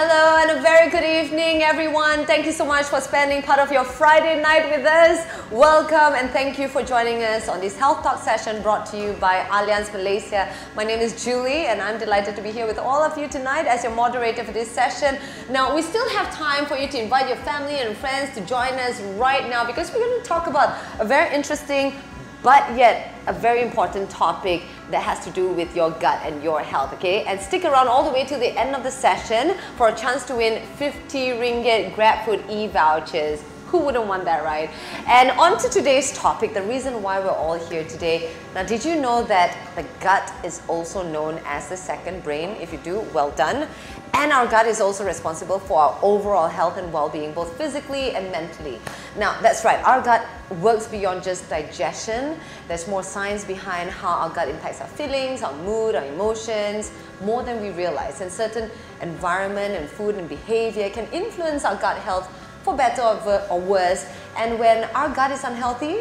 Hello and a very good evening, everyone. Thank you so much for spending part of your Friday night with us. Welcome and thank you for joining us on this Health Talk session brought to you by Allianz Malaysia. My name is Julie and I'm delighted to be here with all of you tonight as your moderator for this session. Now, we still have time for you to invite your family and friends to join us right now because we're going to talk about a very interesting but yet a very important topic that has to do with your gut and your health, okay? And stick around all the way to the end of the session for a chance to win 50 ringgit GrabFood e-vouchers. Who wouldn't want that, right? And on to today's topic, the reason why we're all here today. Now, did you know that the gut is also known as the second brain? If you do, well done. And our gut is also responsible for our overall health and well-being, both physically and mentally. Now, that's right, our gut works beyond just digestion. There's more science behind how our gut impacts our feelings, our mood, our emotions, more than we realize. And certain environment and food and behavior can influence our gut health for better or worse. And when our gut is unhealthy,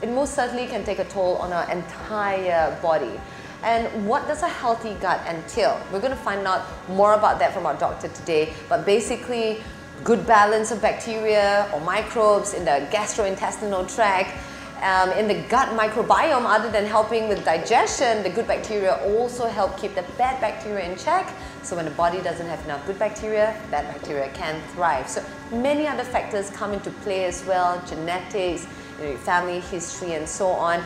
it most certainly can take a toll on our entire body. And what does a healthy gut entail? We're going to find out more about that from our doctor today. But basically, good balance of bacteria or microbes in the gastrointestinal tract, in the gut microbiome. Other than helping with digestion, the good bacteria also help keep the bad bacteria in check. So when the body doesn't have enough good bacteria, bad bacteria can thrive. So many other factors come into play as well, genetics, family history and so on.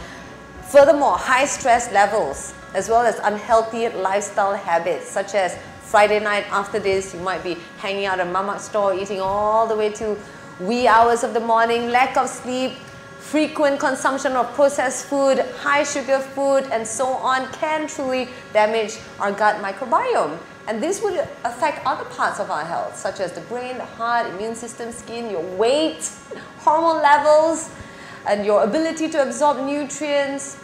Furthermore, high stress levels as well as unhealthy lifestyle habits such as Friday night after this, you might be hanging out at a mamak store, eating all the way to wee hours of the morning, lack of sleep, frequent consumption of processed food, high sugar food and so on can truly damage our gut microbiome. And this would affect other parts of our health such as the brain, the heart, immune system, skin, your weight, hormone levels, and your ability to absorb nutrients,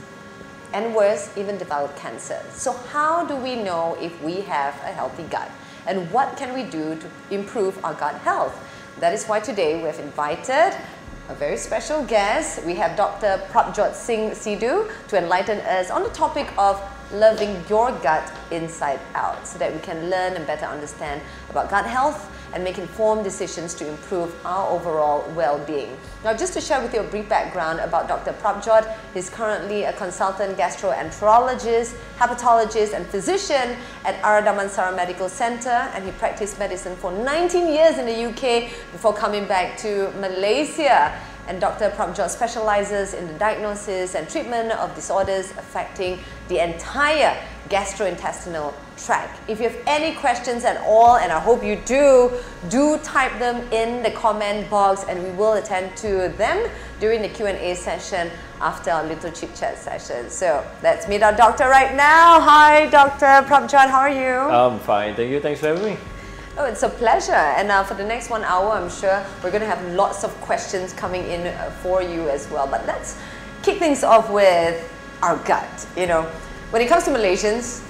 and worse, even develop cancer. So how do we know if we have a healthy gut? And what can we do to improve our gut health? That is why today we have invited a very special guest. We have Dr. Prabhjot Sidhu to enlighten us on the topic of loving your gut inside out so that we can learn and better understand about gut health and make informed decisions to improve our overall well-being. Now, just to share with you a brief background about Dr. Prabhjot, he's currently a consultant gastroenterologist, hepatologist and physician at Damansara Medical Center, and he practiced medicine for 19 years in the UK before coming back to Malaysia. And Dr. Prabhjot specializes in the diagnosis and treatment of disorders affecting the entire gastrointestinal tract. If you have any questions at all, and I hope you do type them in the comment box and we will attend to them during the Q&A session after our little chit-chat session. So let's meet our doctor right now. Hi, Dr. Prabhjot, how are you? I'm fine, thank you. Thanks for having me. Oh, it's a pleasure. And for the next 1 hour, I'm sure we're going to have lots of questions coming in for you as well. But let's kick things off with our gut. You know, when it comes to Malaysians,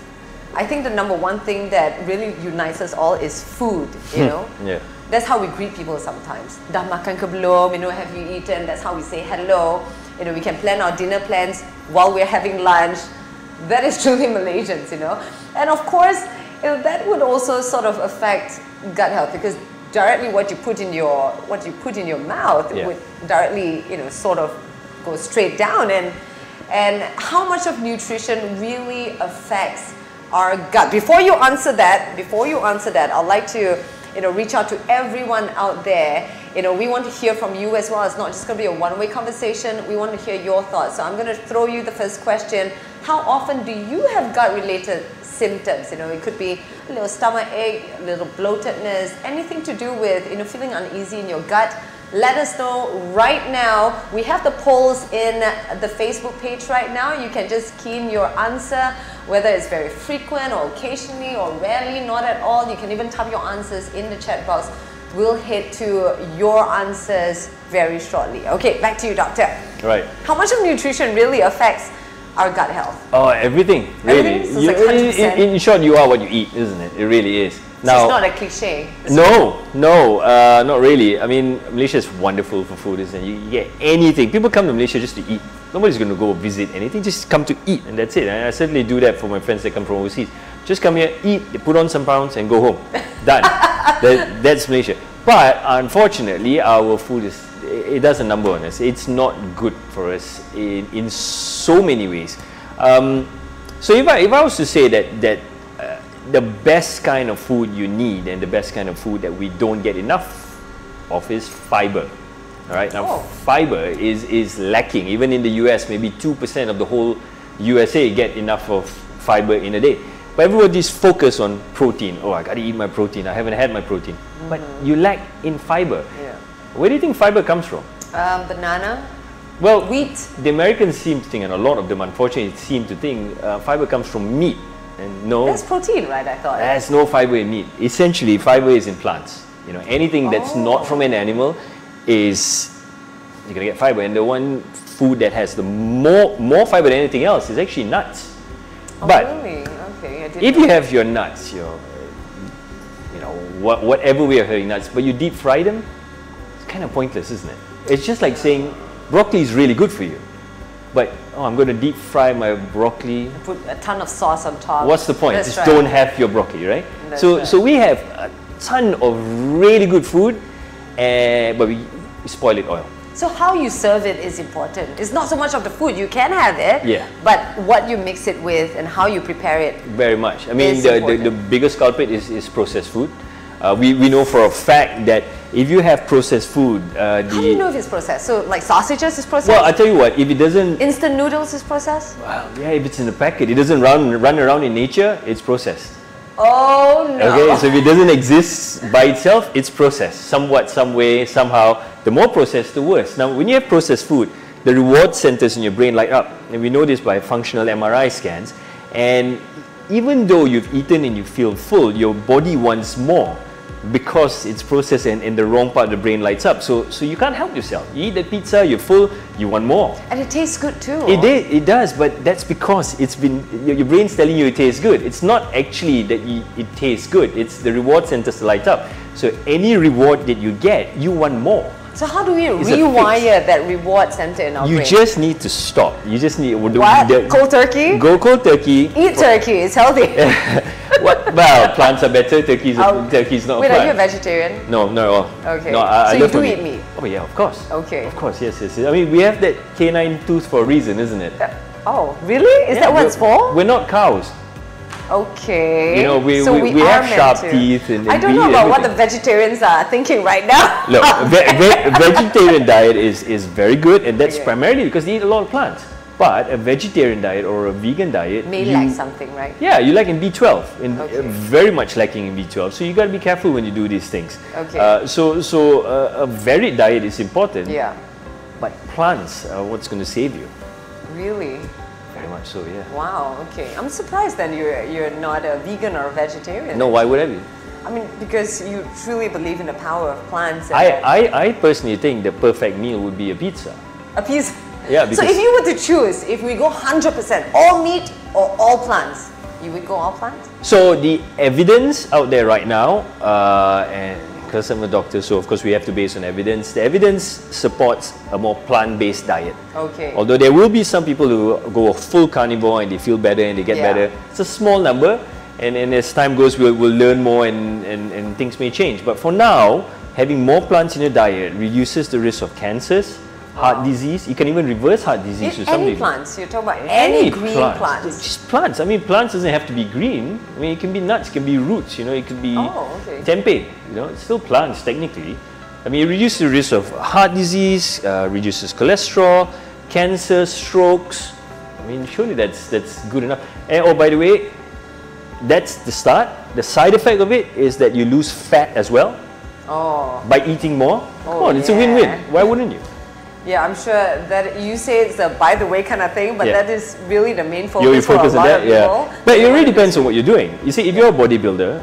I think the number one thing that really unites us all is food, you know. Yeah. That's how we greet people sometimes. Dah makan ke belum? You know, have you eaten? That's how we say hello. You know, we can plan our dinner plans while we're having lunch. That is truly Malaysians, you know. And of course, that would also sort of affect gut health because directly what you put in your mouth would directly, you know, sort of go straight down. And how much of nutrition really affects our gut? Before you answer that, I'd like to, you know, reach out to everyone out there. You know, we want to hear from you as well. It's not just going to be a one-way conversation. We want to hear your thoughts. So I'm going to throw you the first question. How often do you have gut-related symptoms? You know, it could be a little stomach ache, a little bloatedness, anything to do with, you know, feeling uneasy in your gut. Let us know right now. We have the polls in the Facebook page right now. You can just key in your answer, whether it's very frequent or occasionally or rarely, not at all. You can even type your answers in the chat box. We'll head to your answers very shortly. Okay, back to you, doctor. Right. How much of nutrition really affects our gut health? Oh, everything, really. Everything? So it's like 100%. In short, you are what you eat, isn't it? It really is. Now, so it's not a cliche. No, not really. I mean, Malaysia is wonderful for food, isn't it? You get anything. People come to Malaysia just to eat. Nobody's going to go visit anything. Just come to eat, and that's it. And I certainly do that for my friends that come from overseas. Just come here, eat, they put on some pounds, and go home. Done. That's Malaysia. But unfortunately, our food it does a number on us. It's not good for us in so many ways. So if I was to say that the best kind of food you need and the best kind of food that we don't get enough of is fibre. All right, now fibre is lacking. Even in the US, maybe 2% of the whole USA get enough of fibre in a day. But everybody's focused on protein. Oh, I gotta eat my protein. I haven't had my protein. But you lack in fibre. Yeah. Where do you think fibre comes from? Banana. Well, wheat. The Americans seem to think, and a lot of them unfortunately seem to think, fibre comes from meat. And no. That's protein, right? I thought. There's no fibre in meat. Essentially, fibre is in plants. You know, anything that's not from an animal is, you're gonna get fibre. And the one food that has the more fibre than anything else is actually nuts. Oh, but really? Okay, I didn't if know. you have your nuts, whatever way of having nuts, but you deep fry them, it's kind of pointless, isn't it? It's just like saying broccoli is really good for you, but I'm going to deep fry my broccoli. Put a ton of sauce on top. What's the point? That's Just right. don't have your broccoli, right? That's So right. so we have a ton of really good food, but we spoil it oil. So how you serve it is important. It's not so much of the food. You can have it, Yeah. but what you mix it with and how you prepare it. Very much. I mean, It's the important. biggest culprit is processed food. We know for a fact that if you have processed food, How do you know if it's processed? So like sausages is processed? well, I tell you what, if it doesn't, Instant noodles is processed? well, yeah, if it's in a packet, it doesn't run around in nature, it's processed. Oh no. Okay, so if it doesn't exist by itself, it's processed somewhat, some way, somehow. The more processed, the worse. Now, when you have processed food, the reward centers in your brain light up, and we know this by functional MRI scans. And even though you've eaten and you feel full, your body wants more because it's processed and the wrong part of the brain lights up. So you can't help yourself. You eat the pizza, you're full, you want more. And it tastes good too. It does, but that's because your brain's telling you it tastes good. It's not actually that it tastes good. It's the reward centers light up. So any reward that you get, you want more. So how do we It's a rewire that reward center in our You brain? just need to stop. You just need What? Cold turkey? Go cold turkey. Eat turkey, it's healthy. What? Well, plants are better. Turkey's not Wait, a are you a plant. vegetarian? No, not at all. Okay. No, I So you love do to eat meat? Oh yeah, of course. Okay. Of course, yes. I mean, we have that canine tooth for a reason, isn't it? Oh, really? Is that what it's for? We're not cows. Okay. You know, we so have are meant sharp to. teeth and I don't we know eat about what the everything. vegetarians are thinking right now. Look, vegetarian diet is very good, and that's Okay. primarily because they eat a lot of plants. But a vegetarian diet or a vegan diet, May lack something, right? yeah, you lack in B12, and Okay. very much lacking in B12. So you got to be careful when you do these things. Okay. So a varied diet is important. Yeah. But plants are what's going to save you. Really? Very much so, yeah. Wow. Okay. I'm surprised then you're not a vegan or a vegetarian. No, why would I be? I mean, because you truly believe in the power of plants. And that I personally think the perfect meal would be a pizza. a piece. Yeah, So because if you were to choose, if we go 100% all meat or all plants, you would go all plants? So the evidence out there right now, and because I'm a doctor, so of course we have to base on evidence. The evidence supports a more plant-based diet. Okay. Although there will be some people who go full carnivore and they feel better and they get Yeah. better. It's a small number, and as time goes, we'll learn more and things may change. But for now, having more plants in your diet reduces the risk of cancers, heart disease. You can even reverse heart disease to some Any degree. plants? You're talking about any green plants? Just plants. I mean, plants doesn't have to be green. I mean, it can be nuts, it can be roots. You know, it could be okay. tempeh. You know, it's still plants technically. I mean, it reduces the risk of heart disease, reduces cholesterol, cancer, strokes. I mean, surely that's good enough. And oh, by the way, that's the start. The side effect of it is that you lose fat as well by eating more. Come on, it's a win-win. Why wouldn't you? Yeah, I'm sure that you say it's a by the way kind of thing, but Yeah. that is really the main focus, You focus for a on lot that, of people. But it really depends on what you're doing. You see, if you're a bodybuilder,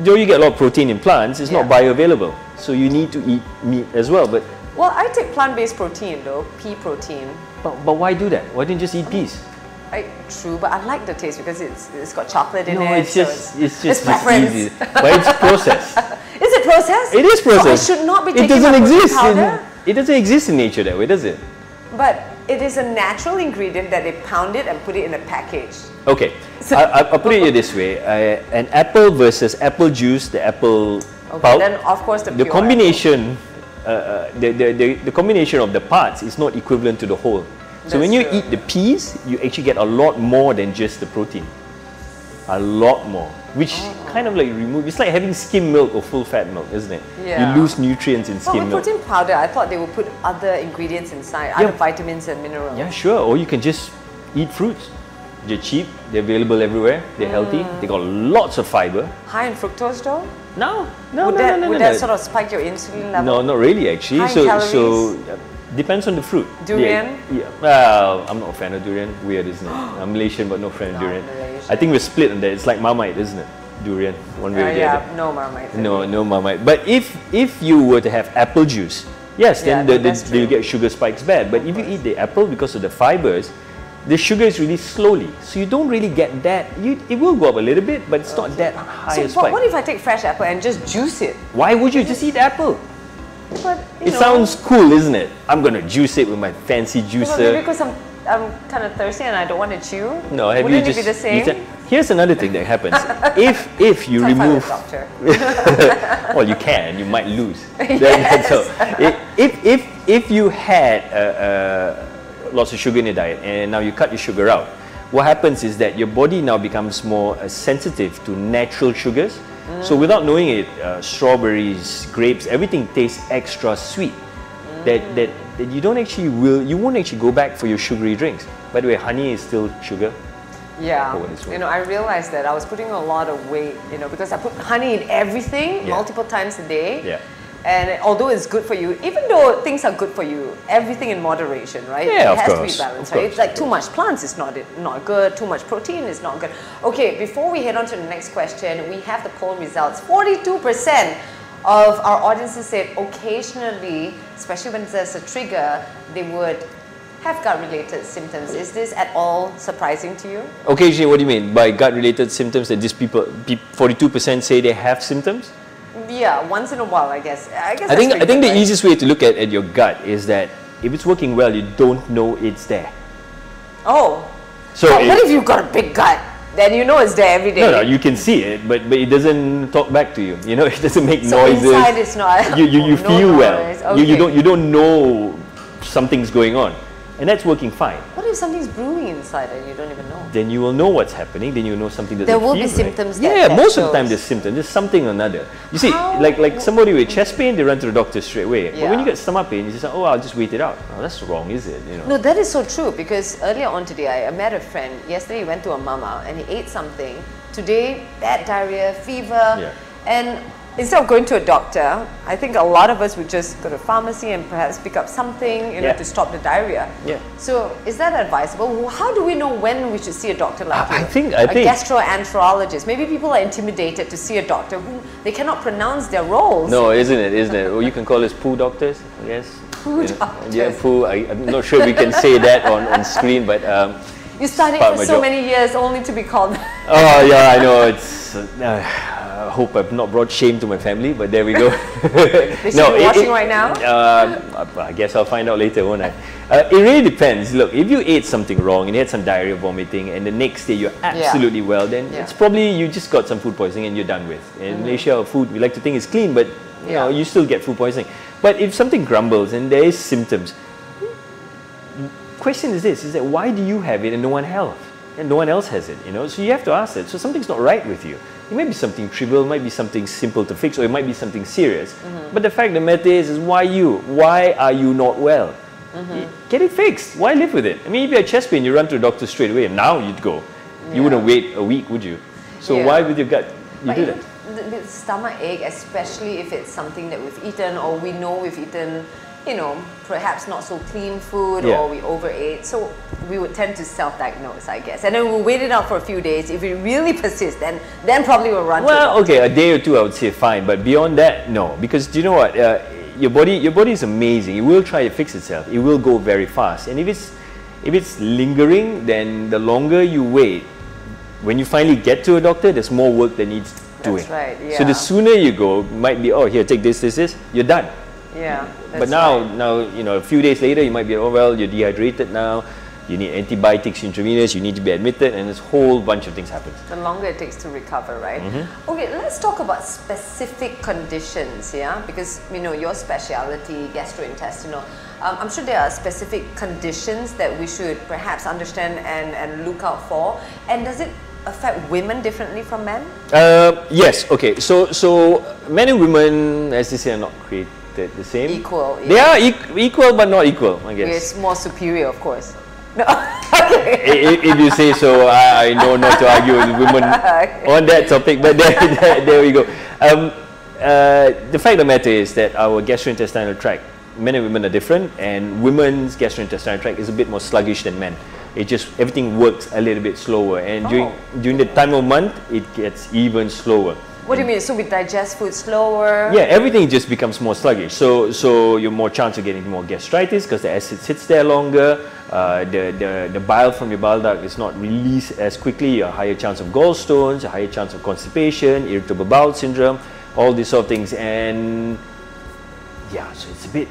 though you get a lot of protein in plants, it's not Yeah. bioavailable. So you need to eat meat as well. But Well, I take plant-based protein though, pea protein. why do that? Why don't you just eat peas? True, but I like the taste because it's got chocolate in No, it. it's so just preference. easy. But it's processed. Is it processed? It is processed. So I should not be It taking doesn't my protein exist. powder? It doesn't exist in nature that way, does it? But it is a natural ingredient that they pound it and put it in a package. Okay, I'll put it this way. An apple versus apple juice, the apple Okay, pulp. then of course the pure combination, the combination of the parts is not equivalent to the whole. So when you eat the peas, you actually get a lot more than just the protein. A lot more, which kind of like it's like having skim milk or full fat milk, isn't it? Yeah. You lose nutrients in skim milk. But with protein powder, I thought they would put other ingredients inside, other vitamins and minerals. Yeah, sure. Or you can just eat fruits. They're cheap, they're available everywhere, they're healthy, they got lots of fiber. High in fructose though? No. Would that sort of spike your insulin level? No, not really actually. High in calories? So depends on the fruit. Durian? Yeah. Well, I'm not a fan of durian. Weird, isn't it? I'm Malaysian but no fan of durian. Malaysian. I think we're split on that. It's like Marmite, isn't it? Durian, one way or the other. No Marmite. No Marmite. But if you were to have apple juice, yes, then you'll get sugar spikes bad. But if you eat the apple, because of the fibers, the sugar is really slowly, so you don't really get that. It will go up a little bit, but it's not that high a spike. What if I take fresh apple and just juice it? Why would you just eat apple? But, it sounds cool, isn't it? I'm gonna juice it with my fancy juicer. Maybe because I'm kind of thirsty and I don't want to chew. No, have Wouldn't you just it be the same? Here's another thing that happens. if you remove, well, you can. You might lose. Yes. So, if you had lots of sugar in your diet and now you cut your sugar out, what happens is that your body now becomes more sensitive to natural sugars. So without knowing it, strawberries, grapes, everything tastes extra sweet. That you won't actually go back for your sugary drinks. By the way, honey is still sugar. Yeah, I realized that I was putting a lot of weight, because I put honey in everything multiple times a day. Yeah. And although it's good for you, even though things are good for you, everything in moderation, right? Yeah, it has to be balanced, right? It's like too much plants is not good, too much protein is not good. Okay, before we head on to the next question, we have the poll results. 42% of our audiences said occasionally, especially when there's a trigger, they would have gut-related symptoms. Is this at all surprising to you? Occasionally, what do you mean by gut-related symptoms? That these people, 42% say they have symptoms? Yeah, once in a while, I guess. I think the easiest way to look at your gut is that if it's working well, you don't know it's there. Oh. So what if you've got a big gut? Then you know it's there every day. No, you can see it, but it doesn't talk back to you. It doesn't make noises. So inside it's not. You feel noise. well. Okay. You don't know something's going on, and that's working fine. What if something's brewing inside and you don't even know? Then you will know what's happening. Then you know something doesn't feel right. There will be symptoms. Yeah, most of the time there's symptoms. There's something or another. You see, like somebody with chest pain, they run to the doctor straight away. But when you get stomach pain, you just say, "Oh, I'll just wait it out." Oh, that's wrong, is it? No, that is so true, because earlier on today, I met a friend. Yesterday, he went to a mama and he ate something. Today, bad diarrhea, fever, and instead of going to a doctor, I think a lot of us would just go to a pharmacy and perhaps pick up something, to stop the diarrhea. Yeah. So, is that advisable? How do we know when we should see a doctor like you? I think a gastroenterologist. Maybe people are intimidated to see a doctor who they cannot pronounce their roles. No, isn't it? Well, you can call us poo doctors, I guess. Poo doctors. Yeah, poo. I'm not sure we can say that on screen, but you studied for so many years only to be called. Oh yeah, I know. It's. I hope I've not brought shame to my family, but there we go. They should be watching right now. I guess I'll find out later, won't I? It really depends. Look, if you ate something wrong and you had some diarrhea, vomiting, and the next day you're absolutely well, then it's probably you just got some food poisoning and you're done with. In Malaysia, our food we like to think is clean, but you still get food poisoning. But if something grumbles and there is symptoms, question is this: is that why do you have it and no one else? And no one else has it, So you have to ask it. So something's not right with you. It might be something trivial, it might be something simple to fix, or it might be something serious. But the fact of the matter is why you? Why are you not well? Get it fixed. Why live with it? I mean, if you had chest pain, you run to a doctor straight away, and now you'd go. You wouldn't wait a week, would you? So why with your gut? You do that. The stomach ache, especially if it's something that we've eaten, or we know we've eaten, perhaps not so clean food, or we overate. So we would tend to self-diagnose, I guess. And then we'll wait it out for a few days. If it really persists, then probably we'll run to a doctor. Okay, a day or two I would say fine, but beyond that, no. Because do you know what? Your body is amazing. It will try to fix itself. It will go very fast. And if it's lingering, then the longer you wait, when you finally get to a doctor, there's more work that needs doing. That's right, yeah. So the sooner you go, might be, oh, here, take this, you're done. Yeah. But now, a few days later, you might be, oh well, you're dehydrated now. you need antibiotics intravenous, you need to be admitted, and this whole bunch of things happen. The longer it takes to recover, right? Okay, let's talk about specific conditions, yeah? Because, you know, your specialty, gastrointestinal, I'm sure there are specific conditions that we should perhaps understand and look out for. And does it affect women differently from men? Yes, okay. So men and women, as they say, are not created the same. Equal. Yeah. They are equal, but not equal, I guess. It's more superior, of course. No. If you say so, I know not to argue with women on that topic, but there we go. The fact of the matter is that our gastrointestinal tract, men and women are different, and women's gastrointestinal tract is a bit more sluggish than men. It just, everything works a little bit slower, and during the time of month, it gets even slower. What do you mean? So we digest food slower? Yeah, everything just becomes more sluggish. So you're more chance of getting more gastritis because the acid sits there longer. The bile from your bile duct is not released as quickly. A higher chance of gallstones, a higher chance of constipation, irritable bowel syndrome, all these sort of things. And yeah, so it's a bit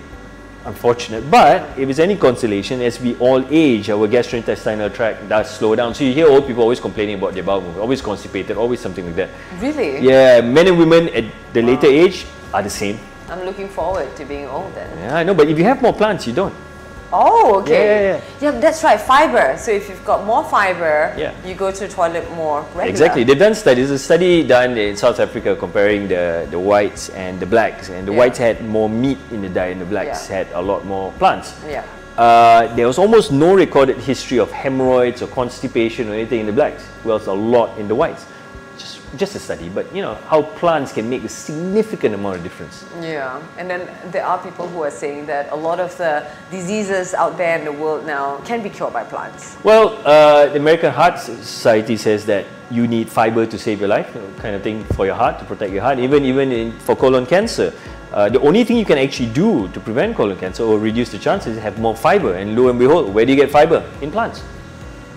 unfortunate. But if it's any consolation, as we all age, our gastrointestinal tract does slow down. So you hear old people always complaining about their bowel movement, always constipated, always something like that. Really? Yeah, men and women at the later age are the same. I'm looking forward to being old then. Yeah, I know, but if you have more plants, you don't. Oh, okay. Yeah. Yeah, that's right, fibre. So if you've got more fibre, Yeah. you go to the toilet more regular. Exactly. They've done studies. There's a study done in South Africa comparing the whites and the blacks. And the whites had more meat in the diet and the blacks had a lot more plants. Yeah. There was almost no recorded history of hemorrhoids or constipation or anything in the blacks. Well, it's a lot in the whites. Just a study, but you know how plants can make a significant amount of difference. Yeah, and then there are people who are saying that a lot of the diseases out there in the world now can be cured by plants. Well, the American Heart Society says that you need fiber to save your life, kind of thing for your heart, to protect your heart. Even for colon cancer, the only thing you can actually do to prevent colon cancer or reduce the chances is have more fiber. And lo and behold, where do you get fiber? In plants.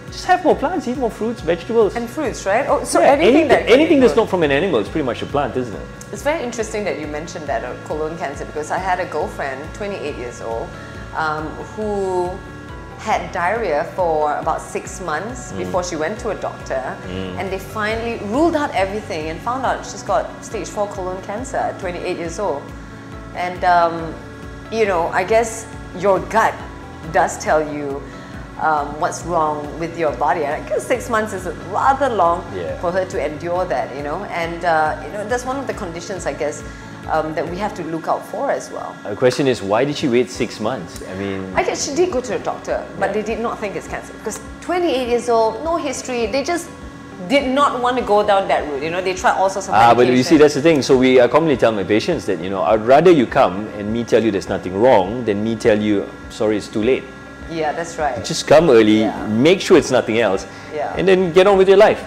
Just have more plants, eat more fruits, vegetables. And fruits, right? Oh, so yeah, anything that's not from an animal is pretty much a plant, isn't it? It's very interesting that you mentioned that colon cancer, because I had a girlfriend, 28 years old, who had diarrhea for about 6 months before she went to a doctor, and they finally ruled out everything and found out she's got stage 4 colon cancer at 28 years old. And you know, I guess your gut does tell you what's wrong with your body. And I guess 6 months is rather long for her to endure that, you know. And you know, that's one of the conditions, I guess, that we have to look out for as well. The question is, why did she wait 6 months? I mean, I guess she did go to a doctor, but they did not think it's cancer, because 28 years old, no history, they just did not want to go down that route. You know, they tried all sorts of medication. But you see, that's the thing. So I commonly tell my patients that, you know, I'd rather you come and me tell you there's nothing wrong than me tell you, sorry, it's too late. Yeah, that's right. Just come early, make sure it's nothing else, and then get on with your life.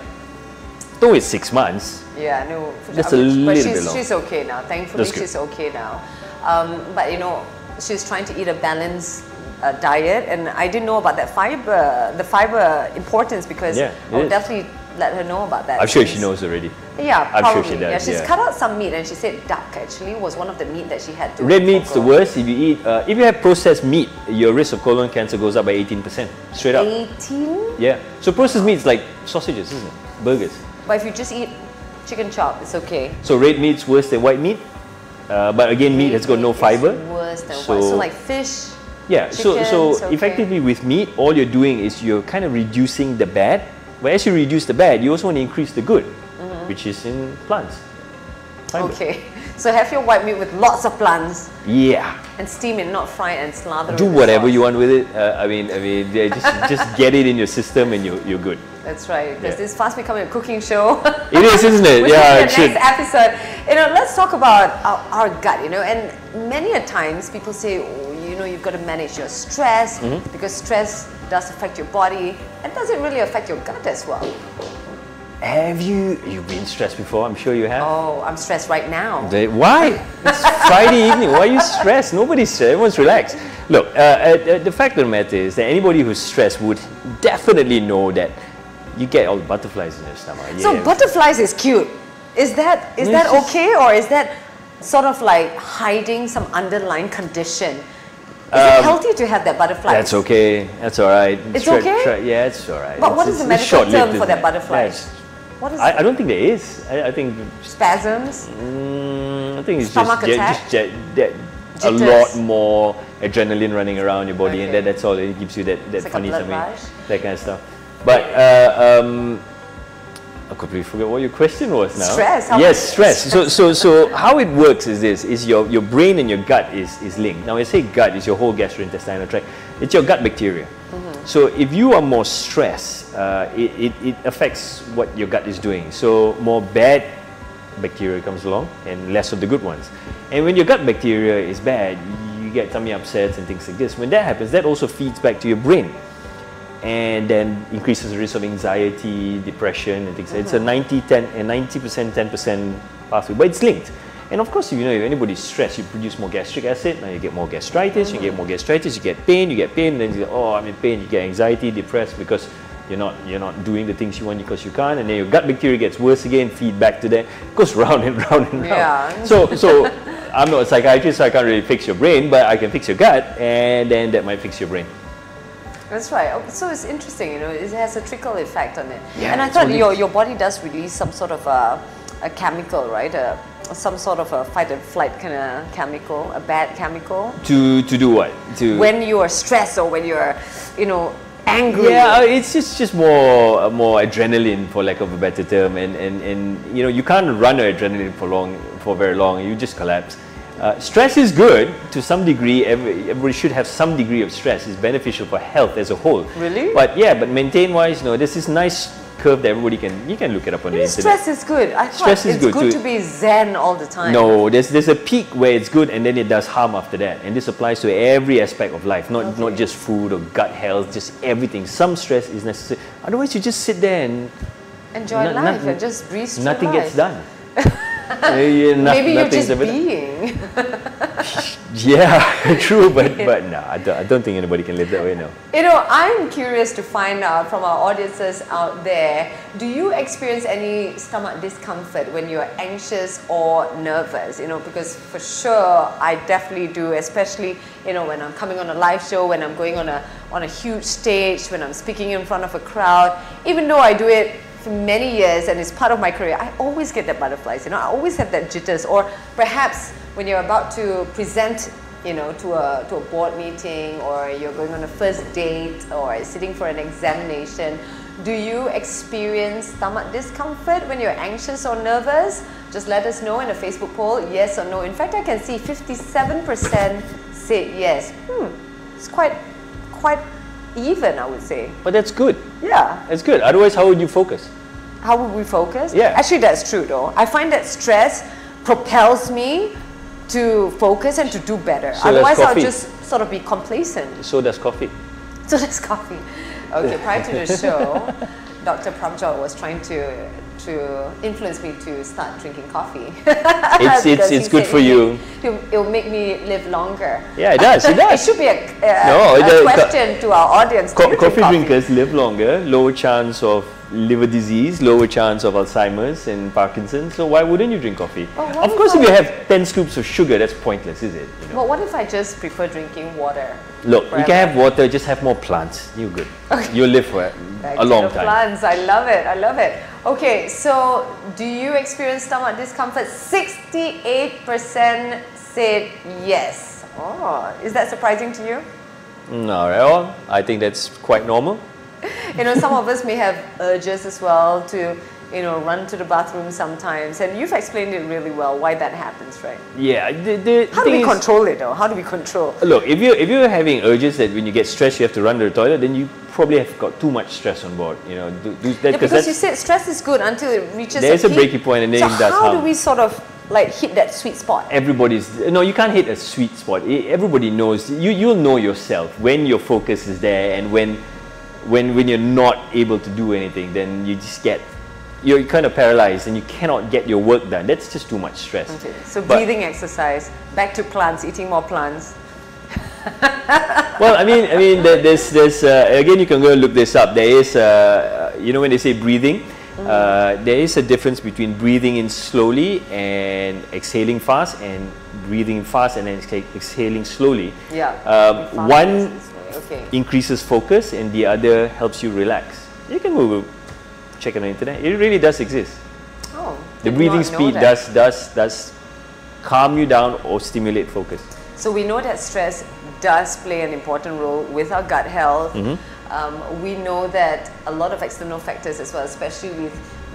Don't wait 6 months. Yeah, no. Just a little bit long. She's okay now. Thankfully, she's okay now. But you know, she's trying to eat a balanced diet, and I didn't know about that the fiber importance, because I would definitely let her know about that. I'm sure she knows already. Yeah, I'm probably. sure she does. Yeah, she's cut out some meat, and she said duck actually was one of the meat that she had to. Red meat's the worst. If you eat, if you have processed meat, your risk of colon cancer goes up by 18%. Straight up. 18? Yeah. So processed meat is like sausages, isn't it? Burgers. But if you just eat chicken chop, it's okay. So red meat's worse than white meat. But again, meat has got no fiber. Worse than white. So like fish. Yeah. Chicken, so okay. Effectively with meat, all you're doing is you're kind of reducing the bad. But as you reduce the bad, you also want to increase the good, which is in plants. Fiber. Okay. So have your white meat with lots of plants. Yeah. And steam it, not fry it and slather it. Do whatever you want with it. I mean, just get it in your system and you're good. That's right. Because this is fast becoming a cooking show. It is, isn't it? Yeah, it should. Next episode, you know, let's talk about our gut. You know, and many a times people say, oh, you know, you've got to manage your stress, because stress does affect your body, and does it really affect your gut as well? Have you've been stressed before? I'm sure you have. Oh, I'm stressed right now. Why? It's Friday evening. Why are you stressed? Nobody's stressed. Everyone's relaxed. Look, the fact of the matter is that anybody who's stressed would definitely know that you get all the butterflies in your stomach. So butterflies is cute. Is that okay, or is that sort of like hiding some underlying condition? it healthy to have that butterfly? That's okay. That's all right. It's okay? Yeah, it's all right. But what is the medical term for that butterfly? What is I don't think there is. I think... Spasms? I think it's Stomach just a lot more adrenaline running around your body, and that's all. It gives you that like funny something, rush. that kind of stuff. But I completely forget what your question was now. Stress. Yes, stress. So how it works is this: is your brain and your gut is linked. Now, when I say gut, is your whole gastrointestinal tract. It's your gut bacteria. So if you are more stressed, it affects what your gut is doing. So more bad bacteria comes along and less of the good ones. And when your gut bacteria is bad, you get tummy upsets and things like this. When that happens, that also feeds back to your brain, and then increases the risk of anxiety, depression, and things. It's a 90%, 10% pathway, but it's linked. And of course, if anybody's stressed, you produce more gastric acid. Now you get more gastritis. You get more gastritis. You get pain. And then you go, oh, I'm in pain. You get anxiety, depressed because you're not doing the things you want because you can't. And then your gut bacteria gets worse again. Feed back to that. It goes round and round and round. Yeah. So I'm not a psychiatrist, so I can't really fix your brain, but I can fix your gut, and then that might fix your brain. That's right. So it's interesting. It has a trickle effect on it. Yeah, and I thought your body does release some sort of a chemical, right? Some sort of a fight or flight kind of chemical, a bad chemical. To do what? When you are stressed or when you're, angry. Yeah, it's just more adrenaline, for lack of a better term, and you can't run adrenaline for very long. You just collapse. Stress is good to some degree. Everybody should have some degree of stress. It's beneficial for health as a whole. Really? But maintain wise, there's this nice curve that everybody you can look it up on the internet. Stress is good. I thought it's good to be zen all the time. No, there's a peak where it's good, and then it does harm after that. And this applies to every aspect of life, not just food or gut health, just everything. Some stress is necessary. Otherwise, you just sit there and enjoy life and just breeze through nothing life. gets done. Maybe you're just being. Yeah, true, but no, I don't think anybody can live that way now. I'm curious to find out from our audiences out there, do you experience any stomach discomfort when you're anxious or nervous? Because for sure, I definitely do, especially, when I'm coming on a live show, when I'm going on a huge stage, when I'm speaking in front of a crowd. Even though I do it for many years and it's part of my career, I always get that butterflies, I always have that jitters. Or perhaps when you're about to present, to a board meeting, or you're going on a first date, or sitting for an examination, do you experience stomach discomfort when you're anxious or nervous? Just let us know in a Facebook poll, yes or no. In fact, I can see 57% said yes. It's quite even, I would say. But that's good. Yeah. That's good. Otherwise, how would you focus? How would we focus? Yeah. Actually, that's true though. I find that stress propels me to focus and to do better. So otherwise, I'll just sort of be complacent. So does coffee. So does coffee. Okay, prior to the show, Dr. Prabhjot was trying to influence me to start drinking coffee. It's good for you. It'll make me live longer. Yeah, it does. It does. It should be a question to our audience. Coffee drinkers live longer, lower chance of liver disease, lower chance of Alzheimer's and Parkinson's. So why wouldn't you drink coffee? Of course, if you have 10 scoops of sugar, that's pointless, is it? But what if I just prefer drinking water? Look, you can have water, just have more plants. You're good. Okay. You'll live for a long time. Plants, I love it. I love it. Okay, so do you experience stomach discomfort? 68% said yes. Oh, is that surprising to you? Not at all. I think that's quite normal. Some of us may have urges as well to, run to the bathroom sometimes. And you've explained it really well why that happens, right? Yeah. How do we control it though? How do we control? Look, if you're having urges that when you get stressed you have to run to the toilet, then you probably have got too much stress on board. Do that, because you said stress is good until it reaches there's a breaking point, and then it does how do we sort of hit that sweet spot? No, you can't hit a sweet spot. Everybody knows. You'll know yourself when your focus is there, and when you're not able to do anything, then you're kind of paralyzed and you cannot get your work done. That's just too much stress. Okay. So breathing exercise, back to plants, eating more plants. Well, I mean, there's again, you can go look this up. There is, when they say breathing, There is a difference between breathing in slowly and exhaling fast, and breathing fast and then exhaling slowly. Yeah. One increases focus and the other helps you relax. You can Google, check it on the internet. It really does exist. Oh, the breathing speed does calm you down or stimulate focus. So we know that stress does play an important role with our gut health. We know that a lot of external factors as well, especially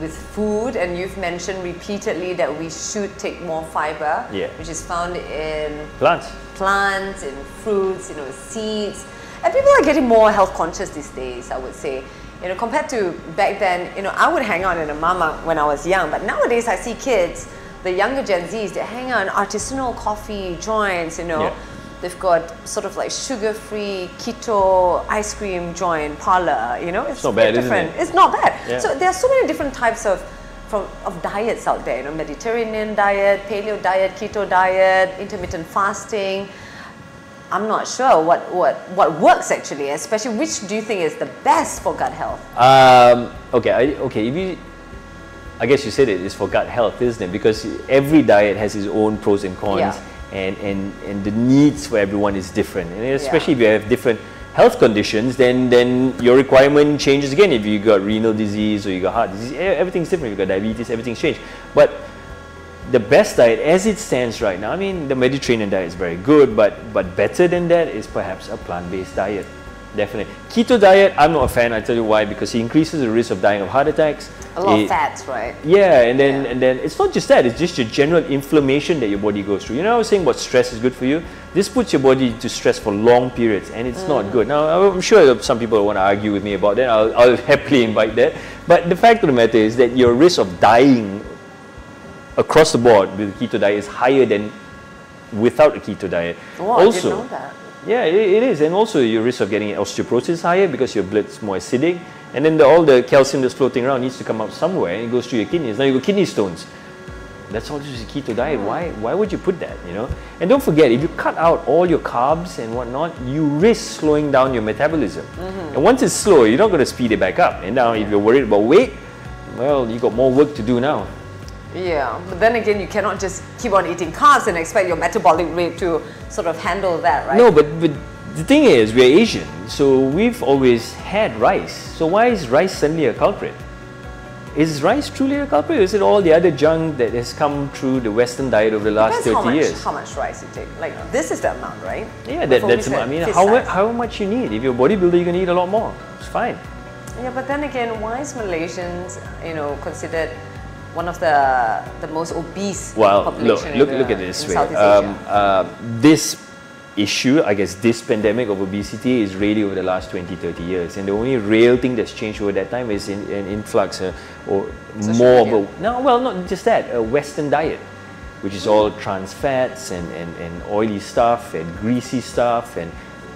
with food, and you've mentioned repeatedly that we should take more fibre, which is found in plants, in fruits, seeds. And people are getting more health conscious these days, I would say. Compared to back then, I would hang out in a mama when I was young, but nowadays I see kids, the younger Gen Zs, they hang out in artisanal coffee joints, They've got sort of like sugar-free keto ice cream joint parlor, It's not bad, different. Isn't it? It's not bad. Yeah. So there are so many different types of diets out there, Mediterranean diet, paleo diet, keto diet, intermittent fasting. I'm not sure what works actually, especially which do you think is the best for gut health? I guess you said it's for gut health, isn't it? Because every diet has its own pros and cons, and the needs for everyone is different. And especially if you have different health conditions, then your requirement changes again. If you got renal disease or you got heart disease, everything's different. If you got diabetes, everything's changed. But the best diet as it stands right now, I mean, the Mediterranean diet is very good, but better than that is perhaps a plant-based diet. Definitely. Keto diet, I'm not a fan. I'll tell you why. Because it increases the risk of dying of heart attacks. A lot of fats, right? Yeah, and then it's not just that. It's just your general inflammation that your body goes through. I was saying what stress is good for you. This puts your body to stress for long periods, and it's not good. Now, I'm sure some people want to argue with me about that. I'll happily invite that. But the fact of the matter is that your risk of dying across the board with the keto diet is higher than without a keto diet. Oh, I didn't know that. Yeah, it is. And also your risk of getting osteoporosis is higher because your blood's more acidic. And then all the calcium that's floating around needs to come out somewhere, and it goes through your kidneys. Now you got kidney stones. That's all just a keto diet. Why would you put that, And don't forget, if you cut out all your carbs and whatnot, you risk slowing down your metabolism. And once it's slow, you're not going to speed it back up. And now if you're worried about weight, well, you got more work to do now. Yeah, but then again, you cannot just keep on eating carbs and expect your metabolic rate to sort of handle that, right? No, but the thing is, we're Asian, so we've always had rice. So why is rice suddenly a culprit? Is rice truly a culprit, or is it all the other junk that has come through the Western diet over the last 30 years? How much rice you take? Like, this is the amount, right? Yeah, that's I mean, how much you need. If you're a bodybuilder, you're going to eat a lot more. It's fine. Yeah, but then again, why is Malaysians, considered one of the most obese population look at this way. This issue, I guess this pandemic of obesity is really over the last 20-30 years, and the only real thing that's changed over that time is an influx or more of a, not just that, a Western diet, which is all trans fats and oily stuff and greasy stuff and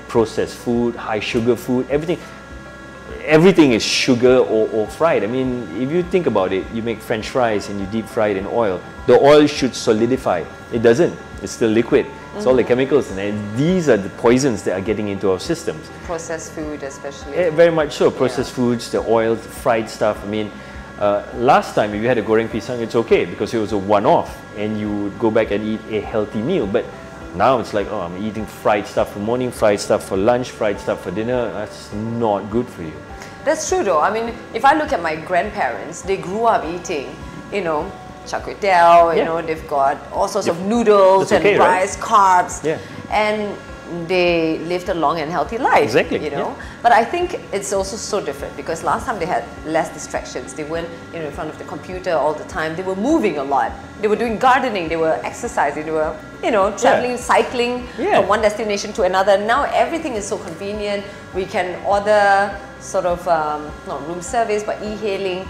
processed food, high sugar food, everything is sugar or fried. I mean, if you think about it, you make French fries and you deep fry it in oil. The oil should solidify. It doesn't. It's still liquid. It's all the chemicals, and these are the poisons that are getting into our systems. Processed food, especially. Yeah, very much so. Processed foods, the oil, the fried stuff. I mean, last time if you had a goreng pisang, it's okay because it was a one-off, and you would go back and eat a healthy meal. But now it's like, I'm eating fried stuff for morning, fried stuff for lunch, fried stuff for dinner. That's not good for you. That's true though. I mean, if I look at my grandparents, they grew up eating, char kway teow, they've got all sorts of noodles and rice, carbs, and they lived a long and healthy life. Exactly. But I think it's also so different because last time they had less distractions. They weren't, in front of the computer all the time. They were moving a lot. They were doing gardening. They were exercising. They were, traveling, cycling from one destination to another. Now everything is so convenient. We can order sort of not room service but e-hailing,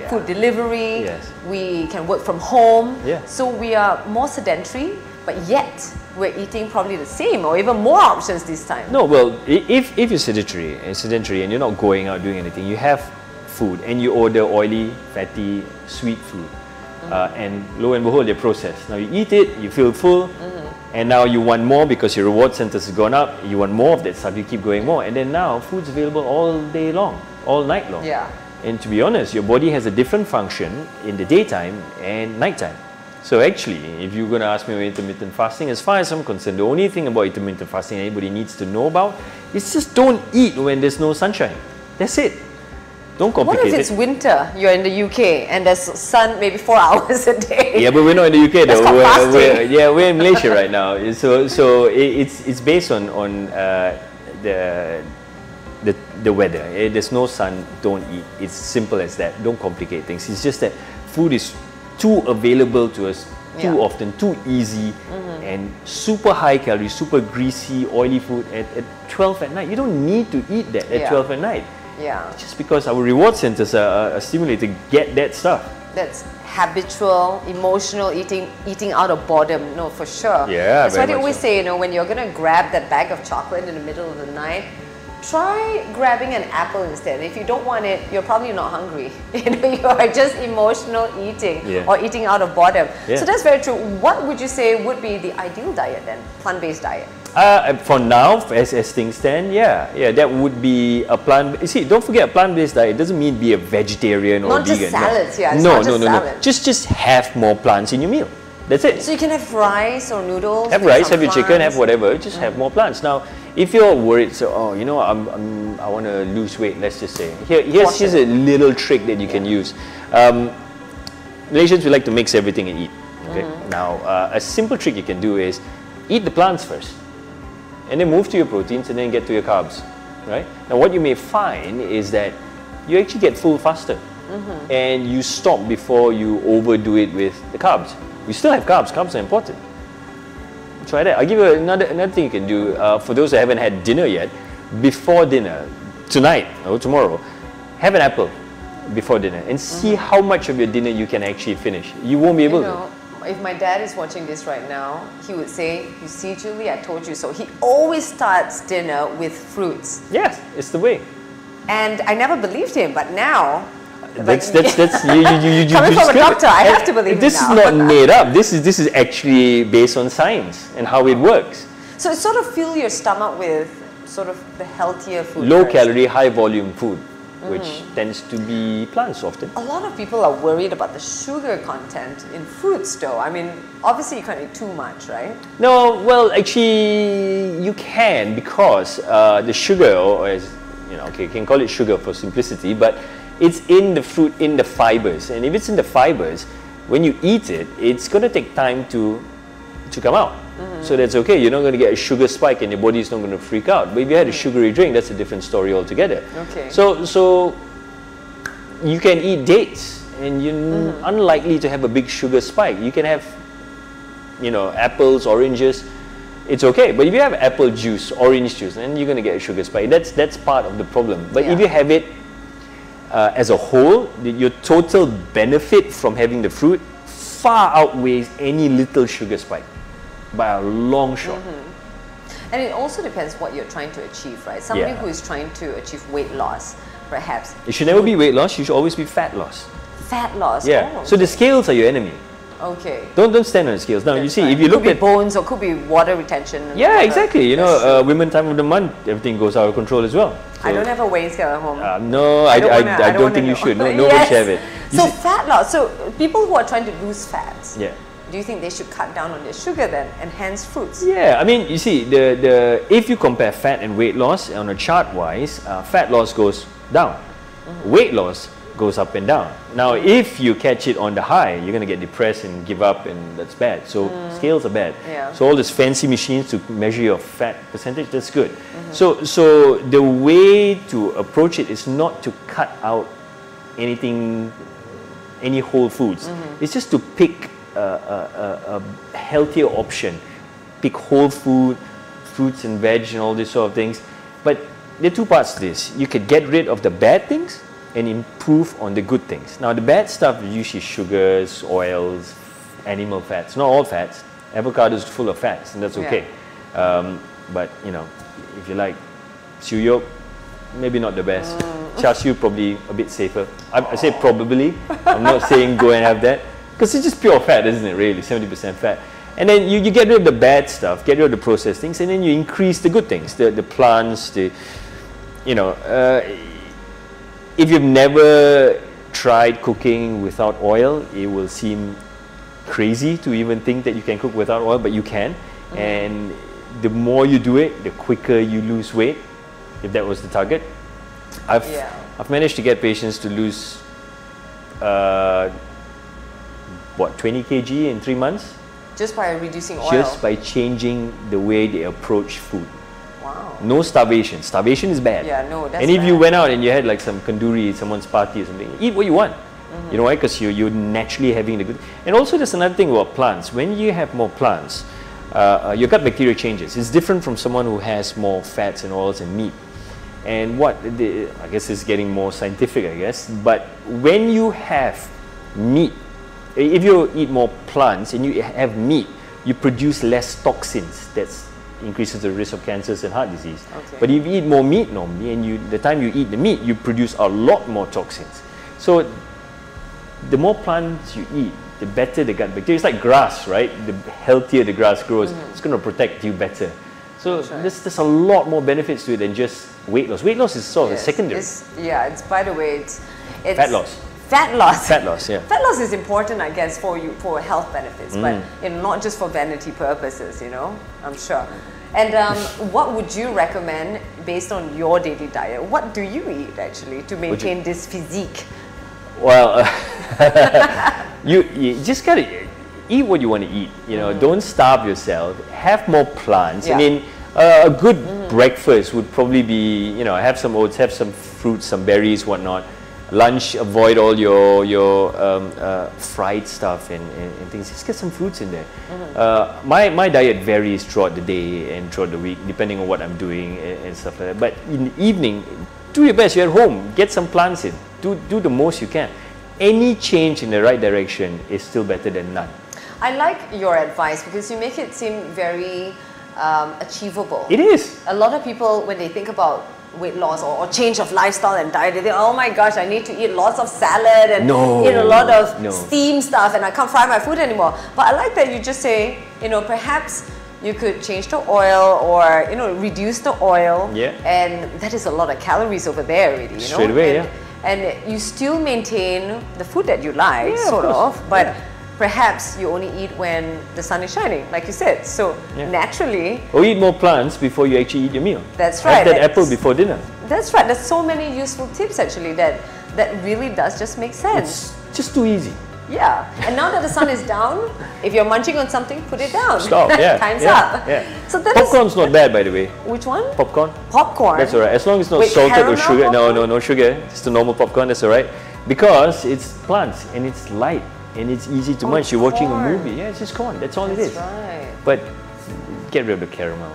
food delivery. We can work from home. So we are more sedentary, but yet we're eating probably the same or even more options this time. No, well, if you're sedentary and you're not going out doing anything, you have food and you order oily, fatty, sweet food, and lo and behold, they're processed. Now you eat it, you feel full, and now you want more because your reward centers have gone up. You want more of that stuff. You keep going more, and then now food's available all day long, all night long. And to be honest, your body has a different function in the daytime and nighttime. So actually, if you're going to ask me about intermittent fasting, as far as I'm concerned, the only thing about intermittent fasting anybody needs to know about is just don't eat when there's no sunshine. That's it. Don't complicate it. What if it's winter, you're in the UK, and there's sun maybe 4 hours a day? Yeah, but we're not in the UK though. That's We're in Malaysia right now. So it's based on the weather. There's no sun, don't eat. It's simple as that. Don't complicate things. It's just that food is too available to us too often, too easy, and super high calorie, super greasy, oily food at 12 at night. You don't need to eat that at 12 at night. Yeah. Just because our reward centers are stimulated to get that stuff. That's habitual, emotional eating out of boredom. No, for sure. Yeah, that's why they always say, you know, when you're gonna grab that bag of chocolate in the middle of the night, try grabbing an apple instead. If you don't want it, you're probably not hungry. You know, you are just emotional eating or eating out of boredom. Yeah. So that's very true. What would you say would be the ideal diet then? Plant-based diet? For now, as things stand, that would be a plant. You see, don't forget, a plant-based diet doesn't mean be a vegetarian or not vegan. Just salads, no. Just have more plants in your meal. That's it. So you can have rice or noodles. Have rice, have your chicken, have whatever. Just have more plants. Now, if you're worried, so I want to lose weight. Let's just say here's a little trick that you can use. Malaysians, we like to mix everything and eat. Okay. Now, a simple trick you can do is eat the plants first, and then move to your proteins, and then get to your carbs. Right. Now, what you may find is that you actually get full faster, and you stop before you overdo it with the carbs. You still have carbs. Carbs are important. Try that. I'll give you another thing you can do for those that haven't had dinner yet. Before dinner, tonight or tomorrow, have an apple before dinner and see how much of your dinner you can actually finish. You won't be able to. If my dad is watching this right now, he would say, "You see, Julie, I told you so." He always starts dinner with fruits. Yes, it's the way. And I never believed him, but now. That's you coming from a doctor, I have to believe this now. Is not made up. This is actually based on science and how it works. So sort of fill your stomach with sort of the healthier food. Low calorie, high volume food, which tends to be plants often. A lot of people are worried about the sugar content in fruits though. I mean, obviously you can't eat too much, right? No, well actually you can, because the sugar, or as you know, okay, you can call it sugar for simplicity, but it's in the fruit, in the fibers. And if it's in the fibers, when you eat it, it's going to take time to come out. So that's okay. You're not going to get a sugar spike and your body is not going to freak out. But if you had a sugary drink, that's a different story altogether. Okay. So you can eat dates and you're unlikely to have a big sugar spike. You can have, apples, oranges. It's okay. But if you have apple juice, orange juice, then you're going to get a sugar spike. That's part of the problem. But if you have it as a whole, your total benefit from having the fruit far outweighs any little sugar spike by a long shot. And it also depends what you're trying to achieve, right? Somebody who is trying to achieve weight loss, perhaps. It should never be weight loss, it should always be fat loss. Fat loss? Yeah. Oh, okay. So the scales are your enemy. Okay. Don't stand on the scales. Now, you see, if you look at bones or could be water retention. Yeah, exactly. Women time of the month, everything goes out of control as well. So, I don't have a weighing scale at home. No, I don't think you should. No, nobody should have it. So fat loss. So people who are trying to lose fats. Yeah. Do you think they should cut down on their sugar then and hence fruits? Yeah, I mean, you see, if you compare fat and weight loss on a chart wise, fat loss goes down, weight loss goes up and down. Now, if you catch it on the high, you're going to get depressed and give up, and that's bad. So scales are bad. Yeah. So all these fancy machines to measure your fat percentage, that's good. So the way to approach it is not to cut out any whole foods. It's just to pick a healthier option. Pick whole food, fruits and veg and all these sort of things. But there are two parts to this. You could get rid of the bad things and improve on the good things. Now the bad stuff is usually sugars, oils, animal fats. Not all fats. Avocado is full of fats, and that's okay. But if you like siu yolk, maybe not the best. Char siu probably a bit safer. I say probably. I'm not saying go and have that. Because it's just pure fat, isn't it, really? 70% fat. And then you get rid of the bad stuff, get rid of the processed things, and then you increase the good things, the plants, if you've never tried cooking without oil, it will seem crazy to even think that you can cook without oil, but you can. And the more you do it, the quicker you lose weight, if that was the target. I've managed to get patients to lose 20 kg in 3 months? Just by reducing oil? Just by changing the way they approach food. Wow. No starvation. Starvation is bad. Yeah, no, that's And if bad. you went out and you had like some kanduri, someone's party or something, eat what you want. You know why? Because you're naturally having the good. And also there's another thing about plants. When you have more plants, your gut bacteria changes. It's different from someone who has more fats and oils and meat. And I guess it's getting more scientific, I guess. But when you have meat, if you eat more plants and you have meat, you produce less toxins. That increases the risk of cancers and heart disease. Okay. But if you eat more meat normally, and the time you eat the meat, you produce a lot more toxins. So the more plants you eat, the better the gut bacteria. It's like grass, right? The healthier the grass grows, it's going to protect you better. So there's a lot more benefits to it than just weight loss. Weight loss is sort of secondary. It's by the way, it's fat loss. Fat loss. Fat loss, yeah. Fat loss is important, I guess, for you for health benefits, but not just for vanity purposes. I'm sure. And what would you recommend based on your daily diet? What do you eat actually to maintain this physique? Well, you just gotta eat what you want to eat. Don't starve yourself. Have more plants. I mean, a good breakfast would probably be, have some oats, have some fruits, some berries, whatnot. Lunch, avoid all your fried stuff and things. Just get some fruits in there. My diet varies throughout the day and throughout the week, depending on what I'm doing and stuff like that. But in the evening, do your best. You're at home. Get some plants in. Do the most you can. Any change in the right direction is still better than none. I like your advice because you make it seem very achievable. It is. A lot of people, when they think about weight loss or change of lifestyle and diet, they think, oh my gosh, I need to eat lots of salad and eat a lot of steamed stuff and I can't fry my food anymore. But I like that you just say, perhaps you could change the oil or, reduce the oil. Yeah. And that is a lot of calories over there already, Straight away, and you still maintain the food that you like, sort of, but perhaps you only eat when the sun is shining, like you said. So naturally... Or eat more plants before you actually eat your meal. That's right. Have that apple before dinner. That's right. There's so many useful tips actually that really does just make sense. It's just too easy. Yeah. And now that the sun is down, if you're munching on something, put it down. Stop, yeah. Time's up. Yeah. So that Popcorn's not bad, by the way. Which one? Popcorn. Popcorn? That's alright. As long as it's not salted or sugar. Popcorn? No sugar. Just the normal popcorn, that's alright. Because it's plants and it's light and it's easy to munch. You're watching a movie. Yeah, it's just corn. That's all it is. Right. But get rid of the caramel,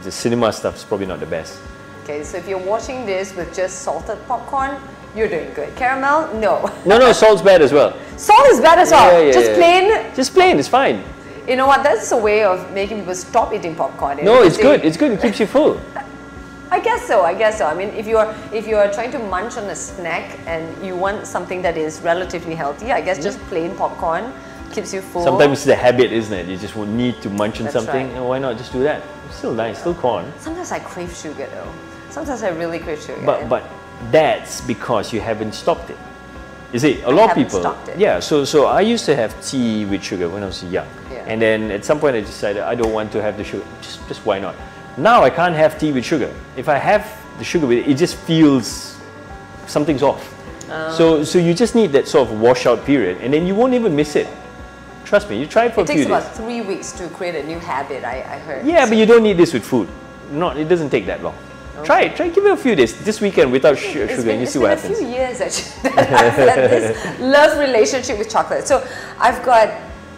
The cinema stuff is probably not the best. Okay, so if you're watching this with just salted popcorn, you're doing good. Caramel, no. No, salt's bad as well. Salt is bad as well. Yeah. Plain. Just plain, it's fine. You know what? That's a way of making people stop eating popcorn. No, it's good. It's good. It keeps you full. I guess so. I mean, if you're trying to munch on a snack and you want something that is relatively healthy, I guess just plain popcorn keeps you full. Sometimes it's the habit, isn't it? You just won't need to munch on something. Right. And why not just do that? It's still nice, still corn. Sometimes I crave sugar though. Sometimes I really crave sugar. But that's because you haven't stopped it. You see, a lot of people. Stopped it. Yeah. So I used to have tea with sugar when I was young, and then at some point I decided I don't want to have the sugar. Just why not? Now I can't have tea with sugar. If I have the sugar with it, it just feels something's off. So you just need that sort of washout period, and then you won't even miss it. Trust me, you try it for a few days. It takes about 3 weeks to create a new habit, I heard. Yeah, but you don't need this with food. It doesn't take that long. Okay. Try give it a few days. This weekend without sugar and you see what happens. It's been a few years actually that I've had this love relationship with chocolate. So I've got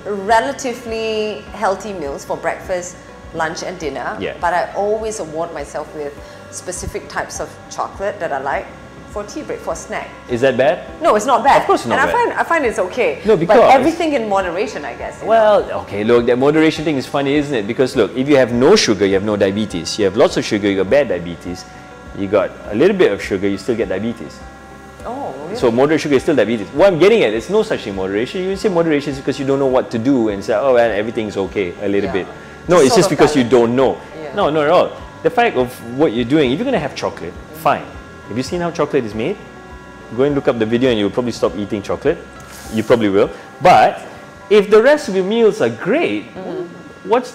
relatively healthy meals for breakfast, lunch and dinner. Yeah. But I always award myself with specific types of chocolate that I like for tea break, for snack. Is that bad? No, it's not bad. Of course it's not bad. I find it's okay. No, because... But everything in moderation, I guess. Well, okay, look, that moderation thing is funny, isn't it? Because look, if you have no sugar, you have no diabetes. You have lots of sugar, you got bad diabetes. You got a little bit of sugar, you still get diabetes. Oh, really? So moderate sugar is still diabetes. What I'm getting at, it's no such thing moderation. You say moderation is because you don't know what to do and say, oh, well, everything's okay a little bit. No, it's just because you don't know. Yeah. No, not at all. The fact of what you're doing, if you're going to have chocolate, fine. Have you seen how chocolate is made? go and look up the video and you'll probably stop eating chocolate. You probably will. But if the rest of your meals are great, what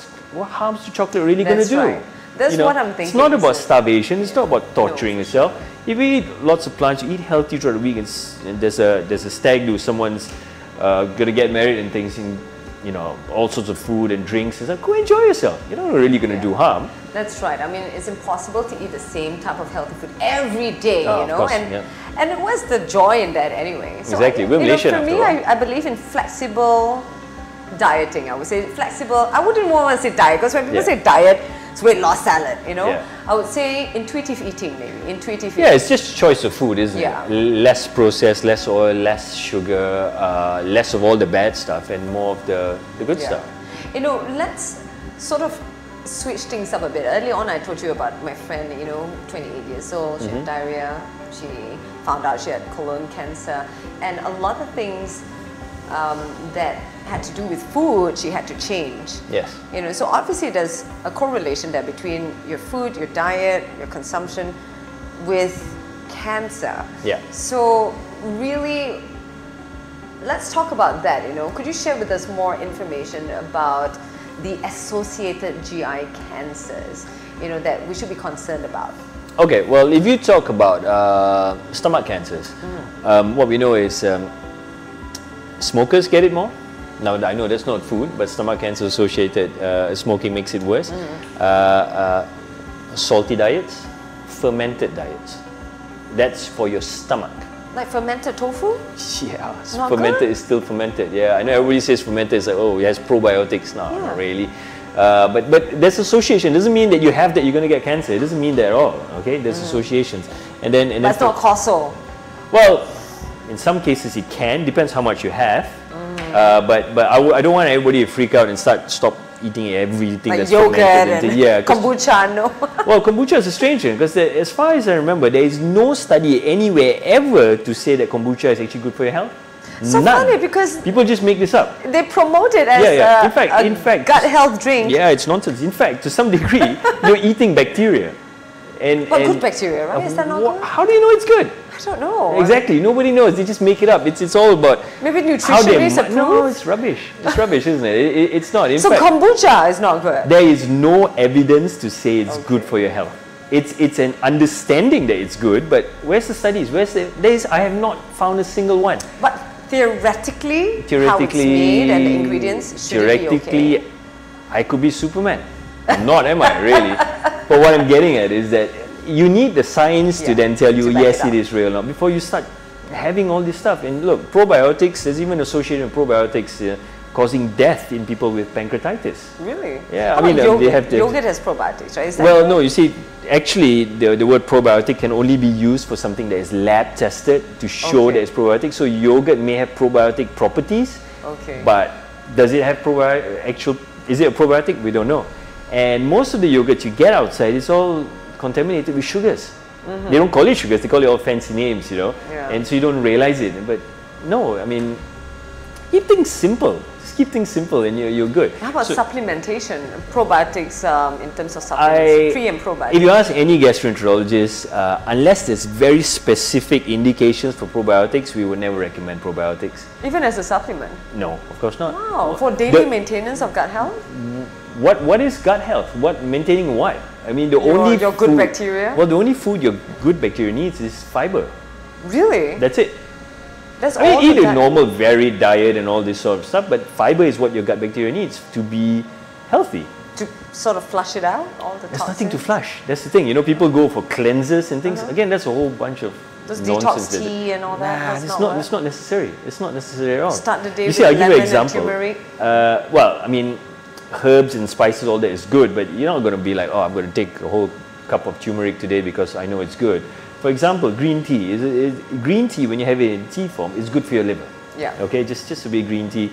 harms to chocolate really going to do? Right. That's what I'm thinking. It's not about starvation. It's not about torturing yourself. If you eat lots of plants, you eat healthy throughout the week, and there's a stag do, someone's going to get married and things, and all sorts of food and drinks. It's like, go enjoy yourself. You're not really going to do harm. That's right. I mean, it's impossible to eat the same type of healthy food every day, Of course, and what's the joy in that anyway? So exactly. We're Malaysian for me, I believe in flexible dieting. I would say flexible. I wouldn't want to say diet, because when people say diet, it's weight loss salad, I would say intuitive eating, maybe. Intuitive eating. Yeah, it's just choice of food, isn't it? Less processed, less oil, less sugar, less of all the bad stuff and more of the good stuff. Let's sort of switch things up a bit. Early on, I told you about my friend, 28 years old, she had diarrhea, she found out she had colon cancer, and a lot of things that had to do with food, she had to change. Yes. So obviously there's a correlation there between your food, your diet, your consumption with cancer. Yeah. So really, let's talk about that. Could you share with us more information about the associated GI cancers, that we should be concerned about? Okay, well, if you talk about stomach cancers, what we know is smokers get it more. Now, I know that's not food, but stomach cancer associated smoking makes it worse. Salty diets, fermented diets. That's for your stomach. Like fermented tofu? Yeah, Not fermented good? is still fermented. Yeah, I know everybody says fermented is like, oh, it has probiotics. No, not really. But there's association. It doesn't mean that you have that you're going to get cancer. It doesn't mean that at all. Okay, there's associations. And then That's not causal. Well, in some cases it can. Depends how much you have. But I don't want everybody to freak out and stop eating everything like that's yogurt fermented. and kombucha, no? Well, kombucha is a strange one because as far as I remember, there is no study anywhere ever to say that kombucha is actually good for your health. So None. funny because people just make this up. They promote it as In fact, gut health drink. Yeah, it's nonsense. In fact, to some degree, you're eating bacteria. But good bacteria, right? Is that not good? How do you know it's good? I don't know. Exactly. Nobody knows. They just make it up. It's all about maybe nutritionists approve. No, it's rubbish. It's rubbish, isn't it? It's not. In so fact, kombucha is not good. There is no evidence to say it's good for your health. It's an understanding that it's good, but where's the studies? I have not found a single one. But theoretically, how it's made and the ingredients, should it be okay? I could be Superman. I'm not, am I, really? But what I'm getting at is that you need the science to then tell you, yes, it is real or not, before you start having all this stuff. And look, probiotics, there's even associated with probiotics causing death in people with pancreatitis. Really? Yeah, I mean, they have to. Yogurt has probiotics, right? Is that well, no, you see, actually, the word probiotic can only be used for something that is lab tested to show that it's probiotic. So yogurt may have probiotic properties, but does it have is it a probiotic? We don't know. And most of the yogurt you get outside is all contaminated with sugars. They don't call it sugars, they call it all fancy names, and so you don't realize it. But no, I mean, keep things simple. Just keep things simple and you're good. How about supplementation? Probiotics in terms of supplements, pre and probiotics? If you ask any gastroenterologist, unless there's very specific indications for probiotics, we would never recommend probiotics. Even as a supplement? No, of course not. Wow, for daily maintenance of gut health? What is gut health? Maintaining what? I mean, your good bacteria? Well, the only food your good bacteria needs is fiber. Really? That's it. That's all. You eat a normal varied diet and all this sort of stuff, but fiber is what your gut bacteria needs to be healthy. To sort of flush it out, all the toxins? There's nothing to flush. That's the thing. People go for cleansers and things. Again, that's a whole bunch of nonsense. Detox tea and all that? It's not necessary. It's not necessary at all. Start the day with lemon and turmeric. Well, I mean, herbs and spices, all that is good, but you're not going to be like, oh, I'm going to take a whole cup of turmeric today because I know it's good. For example, green tea. Green tea, when you have it in tea form, is good for your liver. Yeah. Okay, just a bit green tea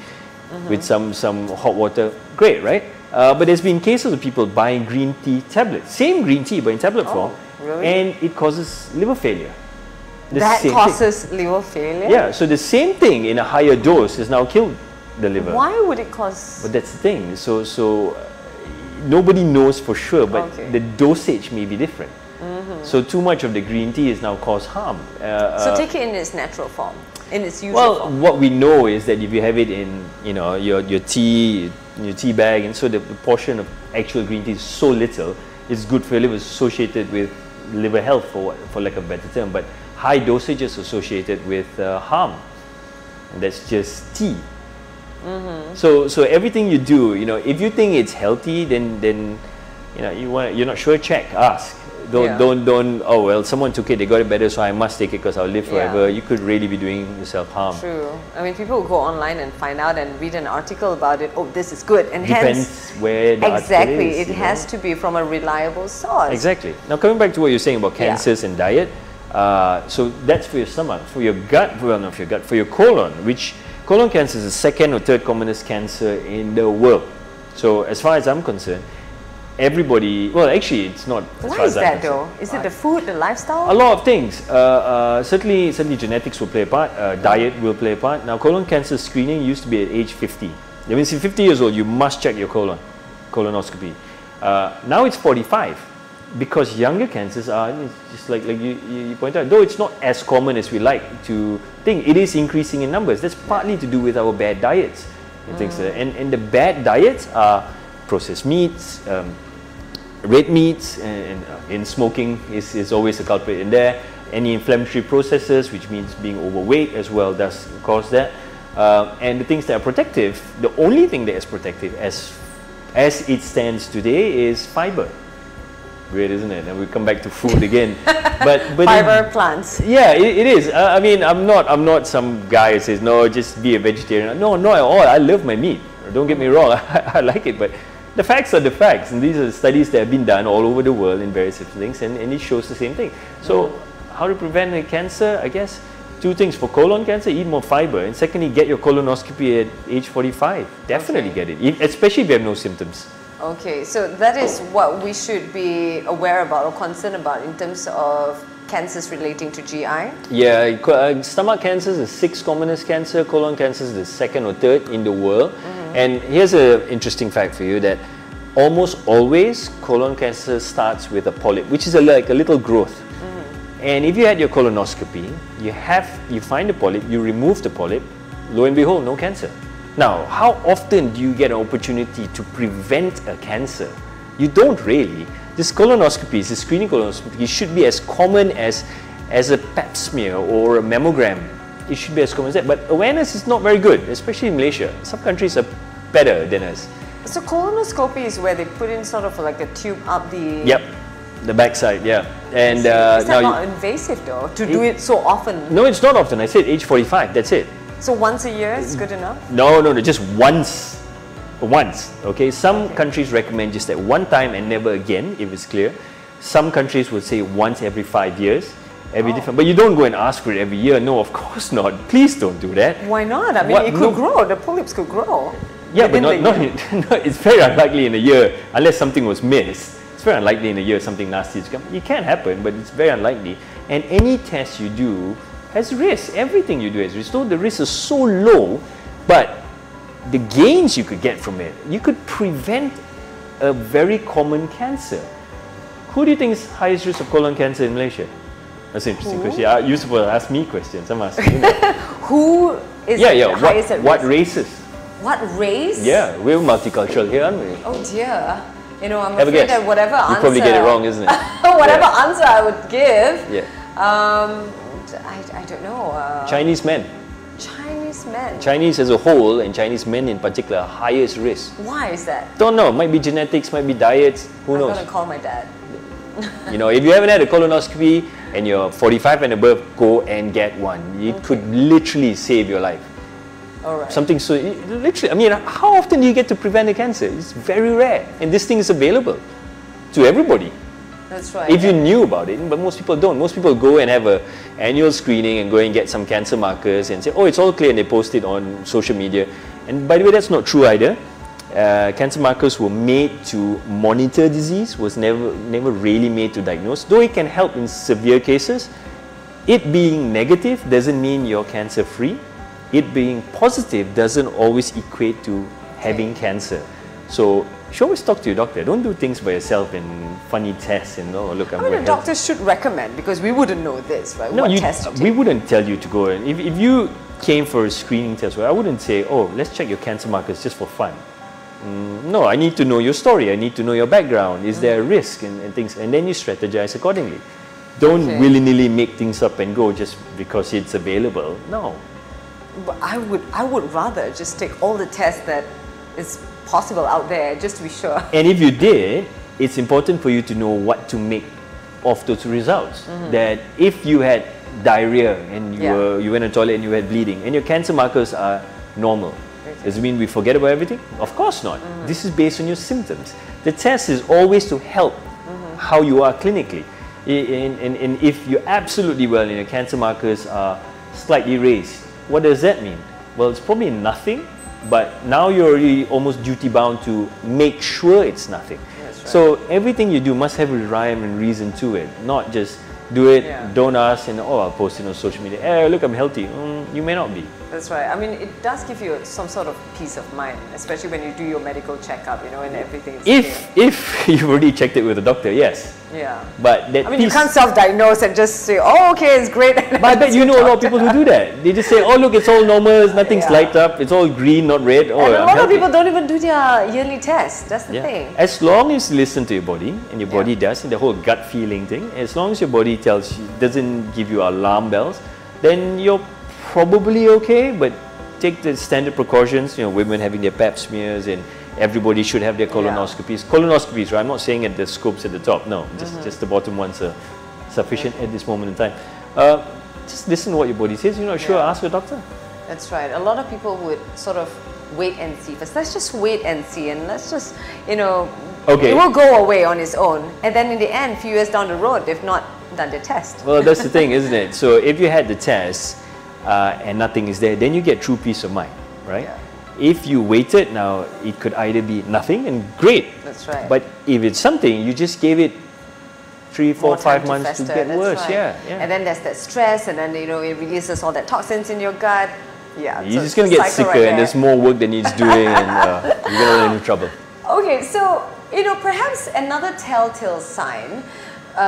with some hot water. Great, right? But there's been cases of people buying green tea tablets. Same green tea, but in tablet form. Really? And it causes liver failure. That causes liver failure? Yeah, so the same thing in a higher dose has now killed the liver. Why would it cause? But that's the thing. So nobody knows for sure, but the dosage may be different. So too much of the green tea is now cause harm. So take it in its natural form, in its usual well, form. what we know is that if you have it in, you know, your tea bag, and so the portion of actual green tea is so little, it's good for your liver, associated with liver health, for lack of a better term. But high dosages associated with harm, and that's just tea. So everything you do, you know, if you think it's healthy, then you know, you're not sure, check, ask. Don't. Oh well, someone took it, they got it better, so I must take it because I'll live forever. You could really be doing yourself harm. True. I mean, people will go online and find out and read an article about it. Oh, this is good, and Depends hence where the article is, it has to be from a reliable source. Exactly. Now coming back to what you're saying about cancers and diet, so that's for your stomach. For your gut, well, not for your gut, for your colon, which colon cancer is the second or third commonest cancer in the world. So as far as I'm concerned, everybody, well, actually it's not. Why is that though? Is it the food, the lifestyle? A lot of things. Certainly genetics will play a part, diet will play a part. Now colon cancer screening used to be at age 50. That means if 50 years old, you must check your colonoscopy. Now it's 45, because younger cancers are, just like you point out, though it's not as common as we like to think, it is increasing in numbers. That's partly to do with our bad diets and things like that. And the bad diets are processed meats, red meats, and smoking is always a culprit in there. Any inflammatory processes, which means being overweight as well, does cause that. And the things that are protective, the only thing that is protective as it stands today is fiber. Weird, isn't it? And we come back to food again. But fiber plants. Yeah, it is. I mean, I'm not some guy who says no, just be a vegetarian. No, not at all. I love my meat. Don't get me wrong. I like it, but the facts are the facts, and these are the studies that have been done all over the world in various different things, and it shows the same thing. So, how to prevent a cancer? I guess two things. For colon cancer, eat more fiber, and secondly, get your colonoscopy at age 45. Definitely get it, especially if you have no symptoms. Okay, so that is what we should be aware about or concerned about in terms of cancers relating to GI? Yeah, stomach cancer is the sixth commonest cancer, colon cancer is the second or third in the world. And here's an interesting fact for you, that almost always colon cancer starts with a polyp, which is like a little growth. And if you had your colonoscopy, you find the polyp, you remove the polyp, lo and behold, no cancer. Now, how often do you get an opportunity to prevent a cancer? You don't really. This screening colonoscopy should be as common as a pap smear or a mammogram. It should be as common as that. But awareness is not very good, especially in Malaysia. Some countries are better than us. So colonoscopy is where they put in sort of like a tube up the... Yep, the backside, yeah. And is that not invasive though, to do it so often? No, it's not often. I said age 45, that's it. So once a year is good enough? No, just once. Okay, some countries recommend just that one time and never again, if it's clear. Some countries would say once every 5 years. Different, but you don't go and ask for it every year. No, of course not. Please don't do that. Why not? I mean, it could grow. The polyps could grow. Yeah, but not it's very unlikely in a year, unless something was missed. It's very unlikely in a year something nasty to come. It can happen, but it's very unlikely. And any test you do has risk. Everything you do has risk. So the risks are so low, but the gains you could get from it, you could prevent a very common cancer. Who do you think is highest risk of colon cancer in Malaysia? That's an interesting question. You're supposed to ask me questions. I'm asking you. Who is the highest at risk? What races? What race? Yeah, we're multicultural here, aren't we? Oh dear. You know, I'm afraid that whatever answer... You probably get it wrong, isn't it? Whatever answer I would give, I don't know. Chinese men. Chinese men? Chinese as a whole, and Chinese men in particular, are highest risk. Why is that? Don't know. Might be genetics, might be diets. Who knows? I'm going to call my dad. You know, if you haven't had a colonoscopy and you're 45 and above, go and get one. It could literally save your life. All right. Something so, literally, I mean, how often do you get to prevent a cancer? It's very rare. And this thing is available to everybody. That's right. If you knew about it, but most people don't. Most people go and have an annual screening and go and get some cancer markers and say, oh, it's all clear, and they post it on social media. And by the way, that's not true either. Cancer markers were made to monitor disease, was never really made to diagnose, though it can help in severe cases. It being negative doesn't mean you're cancer free. It being positive doesn't always equate to having cancer. So should always talk to your doctor. Don't do things by yourself and funny tests and oh look, I'm I mean, the doctors should recommend because we wouldn't know this, right? No, what test you take. we wouldn't tell you to go. And if you came for a screening test, well, I wouldn't say, oh, let's check your cancer markers just for fun. No, I need to know your story. I need to know your background. Is there a risk and things? And then you strategize accordingly. Don't willy-nilly make things up and go just because it's available. No. But I would rather just take all the tests that is possible out there just to be sure. And if you did, it's important for you to know what to make of those results. That if you had diarrhea and you went to the toilet and you had bleeding and your cancer markers are normal, does it mean we forget about everything? Of course not. This is based on your symptoms. The test is always to help how you are clinically. And if you're absolutely well and your cancer markers are slightly raised, what does that mean? Well, it's probably nothing, but now you're already almost duty bound to make sure it's nothing. That's right. So everything you do must have a rhyme and reason to it, not just do it, don't ask, and oh, I'll post it on social media. Hey, look, I'm healthy. You may not be. That's right. I mean, it does give you some sort of peace of mind, especially when you do your medical checkup, you know, and everything is clear. If you've already checked it with a doctor, yes. Yeah. But that I mean, you can't self-diagnose and just say, oh, okay, it's great. But I bet you know a lot of people who do that. They just say, oh, look, it's all normal, nothing's light up, it's all green, not red. Oh, and a lot of people don't even do their yearly test. That's the thing. As long as you listen to your body, and your body does, and the whole gut feeling thing, as long as your body tells you, doesn't give you alarm bells, then you're probably okay, but take the standard precautions, you know, women having their pap smears and everybody should have their colonoscopies. Colonoscopies, right? I'm not saying at the scopes at the top, no, just the bottom ones are sufficient at this moment in time. Just listen to what your body says, you're not sure, ask your doctor. That's right. A lot of people would sort of wait and see first. Let's just wait and see and let's just, you know, it will go away on its own. And then in the end, a few years down the road, they've not done the test. Well, that's the thing, isn't it? So if you had the test and nothing is there, then you get true peace of mind, right? Yeah. If you waited, now it could either be nothing and great. That's right. But if it's something, you just gave it 3, 4, 5 months to get worse. Right. Yeah. And then there's that stress, and then, you know, it releases all that toxins in your gut. Yeah. You're just going to get sicker, and there's more work that needs doing, and you're going to run into trouble. Okay, so, you know, perhaps another telltale sign,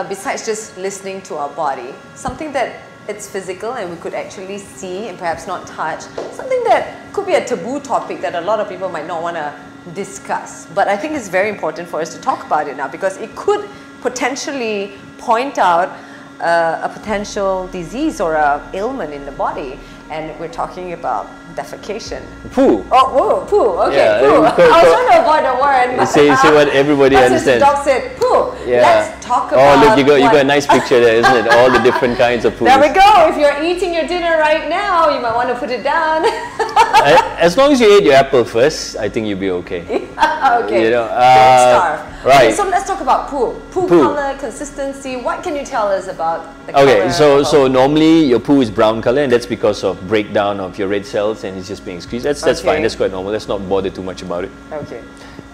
besides just listening to our body, something that it's physical and we could actually see and perhaps not touch, something that could be a taboo topic that a lot of people might not want to discuss. But I think it's very important for us to talk about it now because it could potentially point out a potential disease or a ailment in the body. And we're talking about defecation. Poo. Oh, whoa, poo. Okay, Yeah, poo. I was trying to avoid the word. But, say what everybody understands. The dog said poo. Yeah. Let's talk about. Oh, look, you got a nice picture there, isn't it? All the different kinds of poo. There we go. If you're eating your dinner right now, you might want to put it down. As long as you ate your apple first, I think you'll be okay. Okay. You know, don't starve. Right. Okay, so let's talk about poo. Poo color, consistency. What can you tell us about the color? Okay, so normally your poo is brown color, and that's because of breakdown of your red cells, and it's just being squeezed. That's fine. That's quite normal. Let's not bother too much about it. Okay.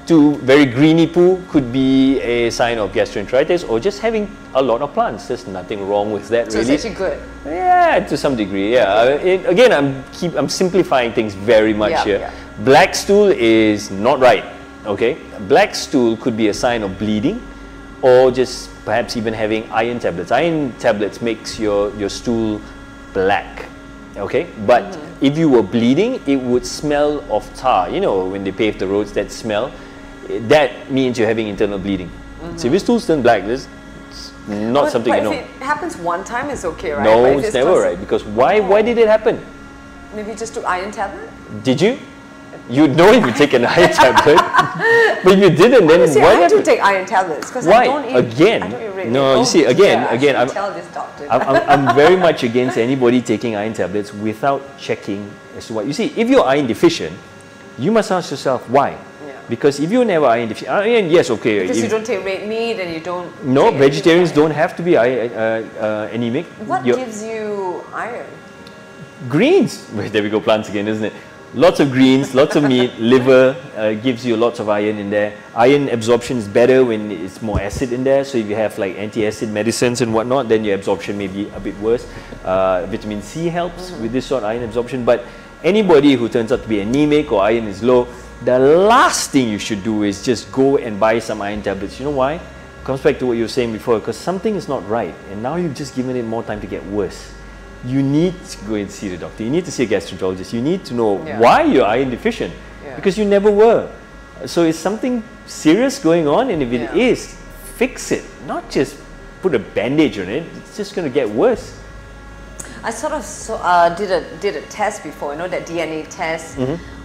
To very greeny poo could be a sign of gastroenteritis or just having a lot of plants. There's nothing wrong with that, so really. it's actually good. Yeah, to some degree. Yeah. Again, I'm simplifying things very much here. Yeah. Black stool is not right. Okay, black stool could be a sign of bleeding, or just perhaps even having iron tablets. Iron tablets makes your stool black. Okay, but if you were bleeding, it would smell of tar. You know, when they pave the roads, that smell, that means you're having internal bleeding. So if your stool's turned black, this is not something you know. If it happens one time, it's okay, right? No, it's never right. Because why did it happen? Maybe just took iron tablet? Did you? You'd know if you take an iron tablet, but if you didn't, then why? I do take iron tablets because why? I don't eat. Again? I don't eat really. No, you see, again, tell this doctor. I'm very much against anybody taking iron tablets without checking as to what. You see, if you're iron deficient, you must ask yourself why. Yeah. Because if you're never iron deficient, iron, yes, okay. Because you don't take red meat and you don't. No, vegetarians don't have to be anemic. What gives you iron? Greens. There we go, plants again, isn't it? Lots of greens, lots of meat, liver gives you lots of iron in there. Iron absorption is better when it's more acid in there. So if you have like anti-acid medicines and whatnot, then your absorption may be a bit worse. Vitamin C helps with this sort of iron absorption. But anybody who turns out to be anemic or iron is low, the last thing you should do is just go and buy some iron tablets. You know why? It comes back to what you were saying before, because something is not right, and now you've just given it more time to get worse. You need to go and see the doctor. You need to see a gastroenterologist. You need to know why you're iron deficient, because you never were. So is something serious going on? And if it is, fix it. Not just put a bandage on it. It's just going to get worse. I sort of did a test before, you know, that DNA test,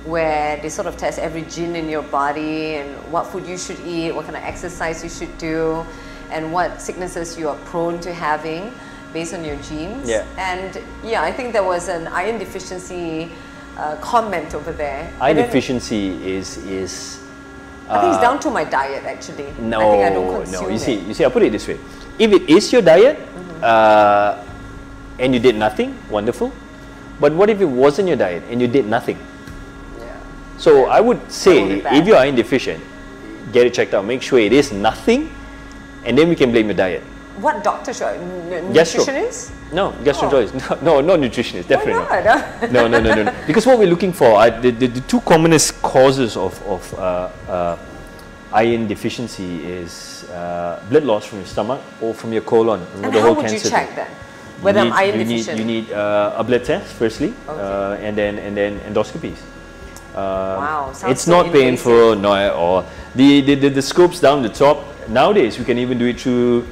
where they sort of test every gene in your body and what food you should eat, what kind of exercise you should do, and what sicknesses you are prone to having based on your genes. And yeah, I think there was an iron deficiency comment over there. Iron deficiency is I think it's down to my diet, actually. No, I think I don't consume no. You see, I'll put it this way. If it is your diet, and you did nothing, wonderful. But what if it wasn't your diet and you did nothing? So I would say, if you're iron deficient, get it checked out. Make sure it is nothing, and then we can blame the diet. What doctor should I? Nutritionist? No, gastroenterologist. No, not nutritionist. Definitely not. No. Because what we're looking for are the two commonest causes of iron deficiency is blood loss from your stomach or from your colon. And how would you check that? Whether I'm iron deficient? You need a blood test firstly, and then endoscopies. Wow, sounds it's not painful, no at all. The scopes down the top, nowadays we can even do it through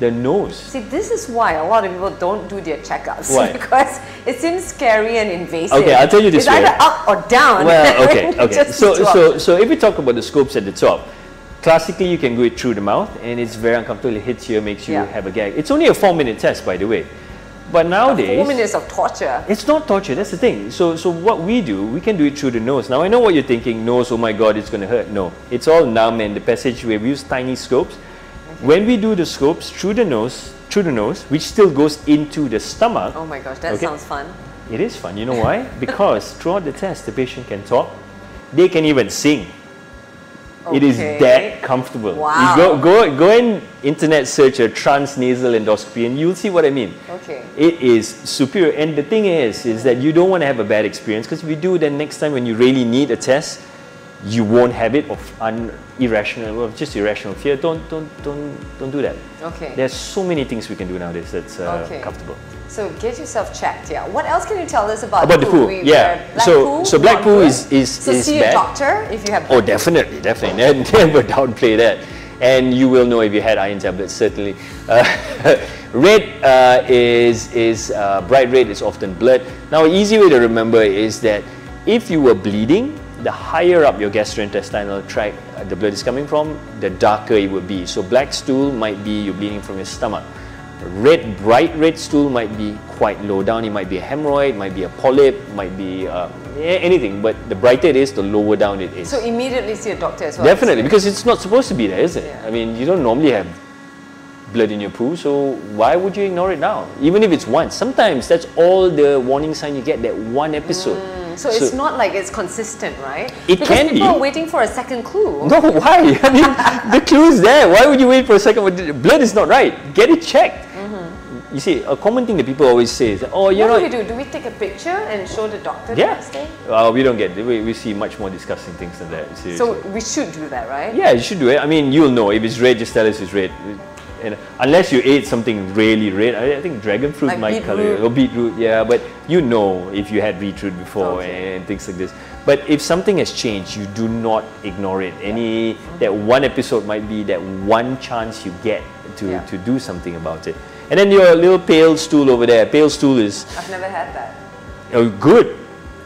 the nose. See, this is why a lot of people don't do their checkups. Why? Because it seems scary and invasive. Okay, I'll tell you this way. It's either up or down. Well, okay. So if we talk about the scopes at the top, classically you can go it through the mouth, and it's very uncomfortable. It hits you, makes you have a gag. It's only a 4-minute test, by the way. But nowadays, 4 minutes of torture. It's not torture. That's the thing. So what we do, we can do it through the nose. Now I know what you're thinking. Nose, oh my God, it's going to hurt. No, it's all numb, and the passageway, we use tiny scopes. When we do the scopes through the nose, which still goes into the stomach. Oh my gosh, that sounds fun. It is fun. You know why? Because throughout the test, the patient can talk. They can even sing. It is that comfortable. Wow. You go and internet search a transnasal endoscopy, and you'll see what I mean. Okay. It is superior. And the thing is that you don't want to have a bad experience, because if you do, then next time when you really need a test, you won't have it of just irrational fear. Don't do that. Okay. There's so many things we can do nowadays that's comfortable. So get yourself checked. Yeah. What else can you tell us about the poo? So black poo is so see bad. a doctor if you have. Oh, definitely. Never downplay that. And you will know if you had iron tablets. Certainly. Red is bright red is often blood. Now, an easy way to remember is that if you were bleeding, the higher up your gastrointestinal tract the blood is coming from, the darker it would be. So black stool might be you're bleeding from your stomach. Bright red stool might be quite low down. It might be a hemorrhoid, might be a polyp, might be anything. But the brighter it is, the lower down it is. So immediately see a doctor as well. Definitely, because it's not supposed to be there, is it? Yeah. I mean, you don't normally have blood in your poo, so why would you ignore it now? Even if it's once. Sometimes that's all the warning sign you get, that one episode. So it's not like it's consistent, right? It can be. People are waiting for a second clue. No, why? I mean, the clue is there. Why would you wait for a second? Blood is not right. Get it checked. You see, a common thing that people always say is, oh, you know. What do we do? Do we take a picture and show the doctor the next day? We don't get it. We see much more disgusting things than that. Seriously. So we should do that, right? Yeah, you should do it. I mean, you'll know. If it's red, just tell us it's red. And unless you ate something really red, I think dragon fruit might color it, or beetroot, but you know if you had beetroot before and things like this. But if something has changed, you do not ignore it. That one episode might be that one chance you get to do something about it. And then your little pale stool over there. Pale stool is... I've never had that. Oh, good.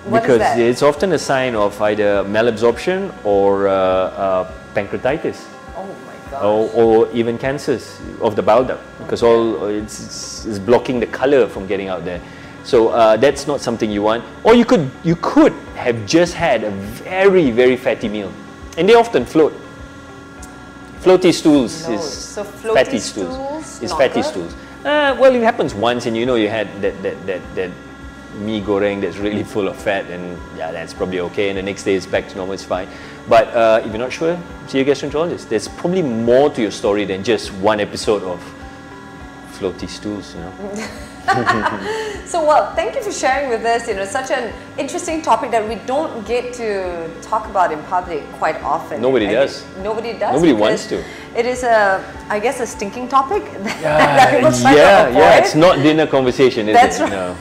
What because is that? It's often a sign of either malabsorption or pancreatitis. Or even cancers of the bile duct, because it's blocking the color from getting out there. So that's not something you want. Or you could have just had a very, very fatty meal, and they often float. Floaty stools is fatty stools. It's fatty stools. Well, it happens once, and you know you had that mee goreng that's really full of fat, and that's probably okay, and the next day it's back to normal, it's fine. But if you're not sure, see your gastroenterologist. There's probably more to your story than just one episode of floaty stools, you know. So, well, thank you for sharing with us, you know, such an interesting topic that we don't get to talk about in public quite often. Nobody does. Nobody does. Nobody wants to. It is I guess, a stinking topic that people try to avoid. Yeah, it's not dinner conversation, is That's it? right. No.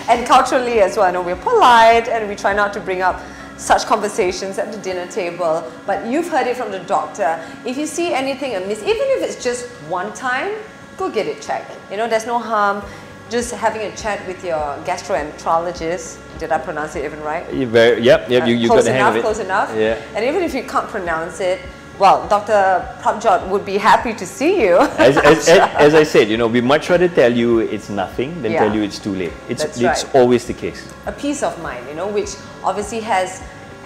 And culturally as well, I know we're polite and we try not to bring up such conversations at the dinner table, but you've heard it from the doctor. If you see anything amiss, even if it's just one time, go get it checked. You know, there's no harm just having a chat with your gastroenterologist. Did I pronounce it even right? You got the hang of it. Close enough. Yeah. And even if you can't pronounce it, well, Dr. Prabhjot would be happy to see you. As I said, you know, we much rather tell you it's nothing than tell you it's too late. It's always the case. A peace of mind, you know, which obviously has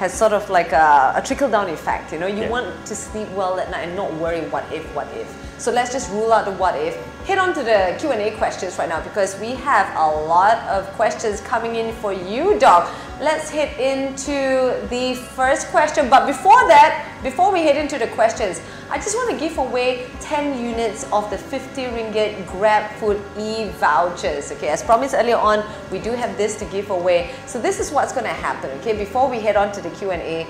sort of like a trickle-down effect. You know, you want to sleep well at night and not worry what if. So let's just rule out the what if. Head on to the Q&A questions right now because we have a lot of questions coming in for you, Doc. Let's head into the first question. But before that, before we head into the questions, I just want to give away 10 units of the 50 ringgit Grab Food e-vouchers. Okay, as promised earlier on, we do have this to give away. So this is what's going to happen, okay, before we head on to the Q&A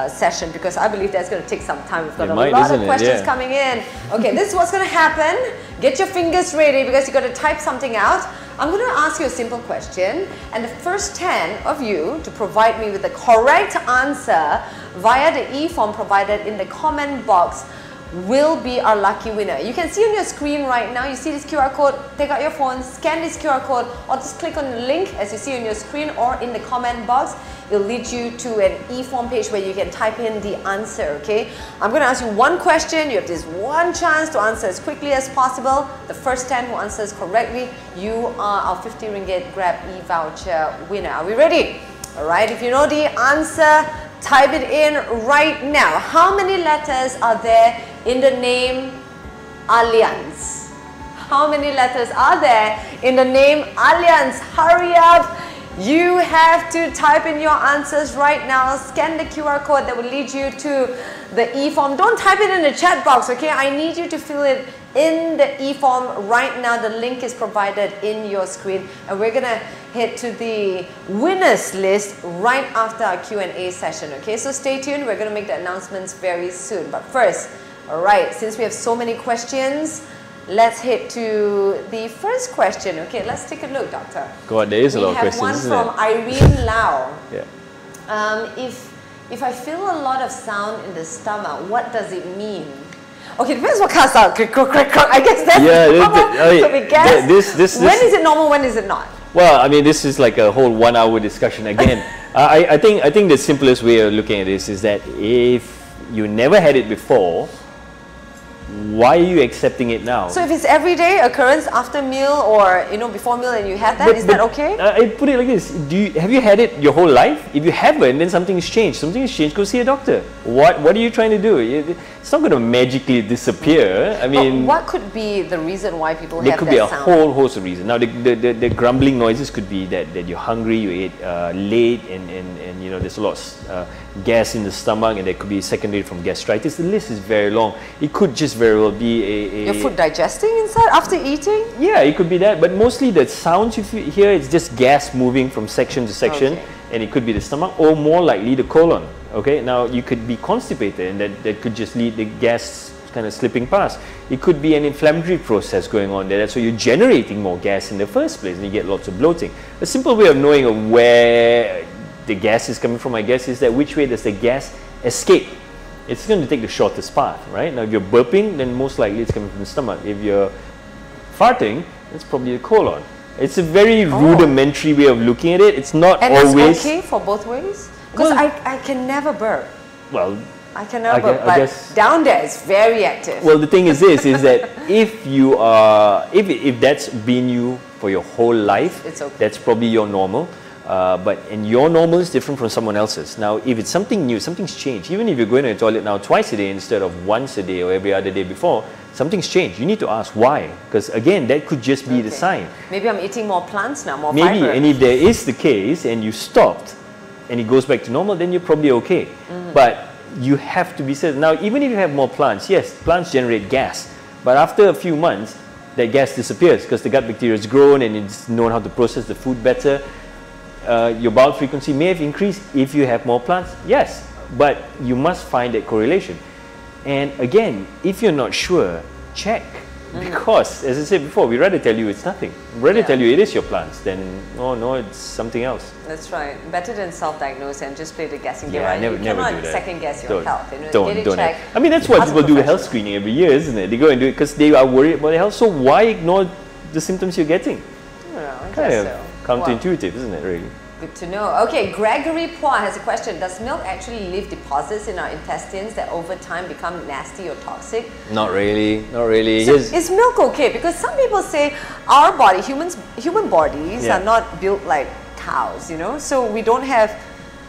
session, because I believe that's going to take some time. We've got a lot of questions coming in. Okay, this is what's going to happen. Get your fingers ready because you've got to type something out. I'm going to ask you a simple question, and the first 10 of you to provide me with the correct answer via the e-form provided in the comment box will be our lucky winner. You can see on your screen right now, you see this QR code, take out your phone, scan this QR code, or just click on the link as you see on your screen or in the comment box. It'll lead you to an e-form page where you can type in the answer, okay? I'm going to ask you one question. You have this one chance to answer as quickly as possible. The first 10 who answers correctly, you are our 50 ringgit Grab e-voucher winner. Are we ready? All right, if you know the answer, type it in right now. How many letters are there in the name Allianz? How many letters are there in the name Allianz? Hurry up! You have to type in your answers right now. Scan the QR code that will lead you to the e-form. Don't type it in the chat box, okay? I need you to fill it in the e-form right now. The link is provided in your screen. And we're going to head to the winners list right after our Q&A session, okay? So stay tuned. We're going to make the announcements very soon. But first, all right, since we have so many questions, let's head to the first question. Okay, let's take a look, Doctor. God, there is a lot of questions, We have one from Irene Lau. Yeah. If I feel a lot of sound in the stomach, what does it mean? Okay, depends what kind of sound. I guess that's normal. So we guess. When is it normal? When is it not? Well, I mean, this is like a whole 1 hour discussion again. I think the simplest way of looking at this is that if you never had it before, why are you accepting it now? So if it's everyday occurrence after meal or before meal and you have that, is that okay? I put it like this: have you had it your whole life? If you haven't, then something's changed. Something has changed. Go see a doctor. What are you trying to do? It's not going to magically disappear. I mean, but what could be the reason why people have that sound? There could be a whole host of reasons. Now, the grumbling noises could be that you're hungry, you ate late, and there's a lot of gas in the stomach, and there could be secondary from gastritis. The list is very long. It could just very well be your food digesting inside after eating? Yeah, it could be that, but mostly the sounds you hear, it's just gas moving from section to section, and it could be the stomach, or more likely the colon. Okay, now you could be constipated, and that could just lead the gas kind of slipping past. It could be an inflammatory process going on there. That's why you're generating more gas in the first place, and you get lots of bloating. A simple way of knowing where the gas is coming from, I guess, is that which way does the gas escape? It's going to take the shortest path, right? Now, if you're burping, then most likely it's coming from the stomach. If you're farting, it's probably the colon. It's a very rudimentary way of looking at it. It's not always... And it's okay for both ways? Because I can never burp. Well, I can never burp, but down there it's very active. Well, the thing is this, is that if you are... If that's been you for your whole life, it's okay. That's probably your normal. And your normal is different from someone else's. Now, if it's something new, something's changed. Even if you're going to the toilet now twice a day instead of once a day or every other day before, something's changed. You need to ask why. Because again, that could just be the sign. Maybe I'm eating more plants now, more maybe, fiber. And if there is the case and you stopped and it goes back to normal, then you're probably okay. But you have to be certain. Now, even if you have more plants, yes, plants generate gas. But after a few months, that gas disappears because the gut bacteria has grown and it's known how to process the food better. Your bowel frequency may have increased if you have more plants, yes, but you must find that correlation. And again, if you're not sure, check. Because, as I said before, we'd rather tell you it's nothing. We'd rather tell you it is your plants than, oh no, it's something else. That's right. Better than self-diagnose and just play the guessing game. Yeah, Right? never You do cannot that. second guess your health. You know, Don't get it checked. I mean, that's why Ask a people do a health professional. screening every year, isn't it? They go and do it because they are worried about their health. So why ignore the symptoms you're getting? I Kind guess of so. counterintuitive, isn't it, really? Good to know. Okay, Gregory Pua has a question. Does milk actually leave deposits in our intestines that over time become nasty or toxic? Not really, not really. So is milk okay? Because some people say our body, human bodies Yeah. are not built like cows, you know? So we don't have,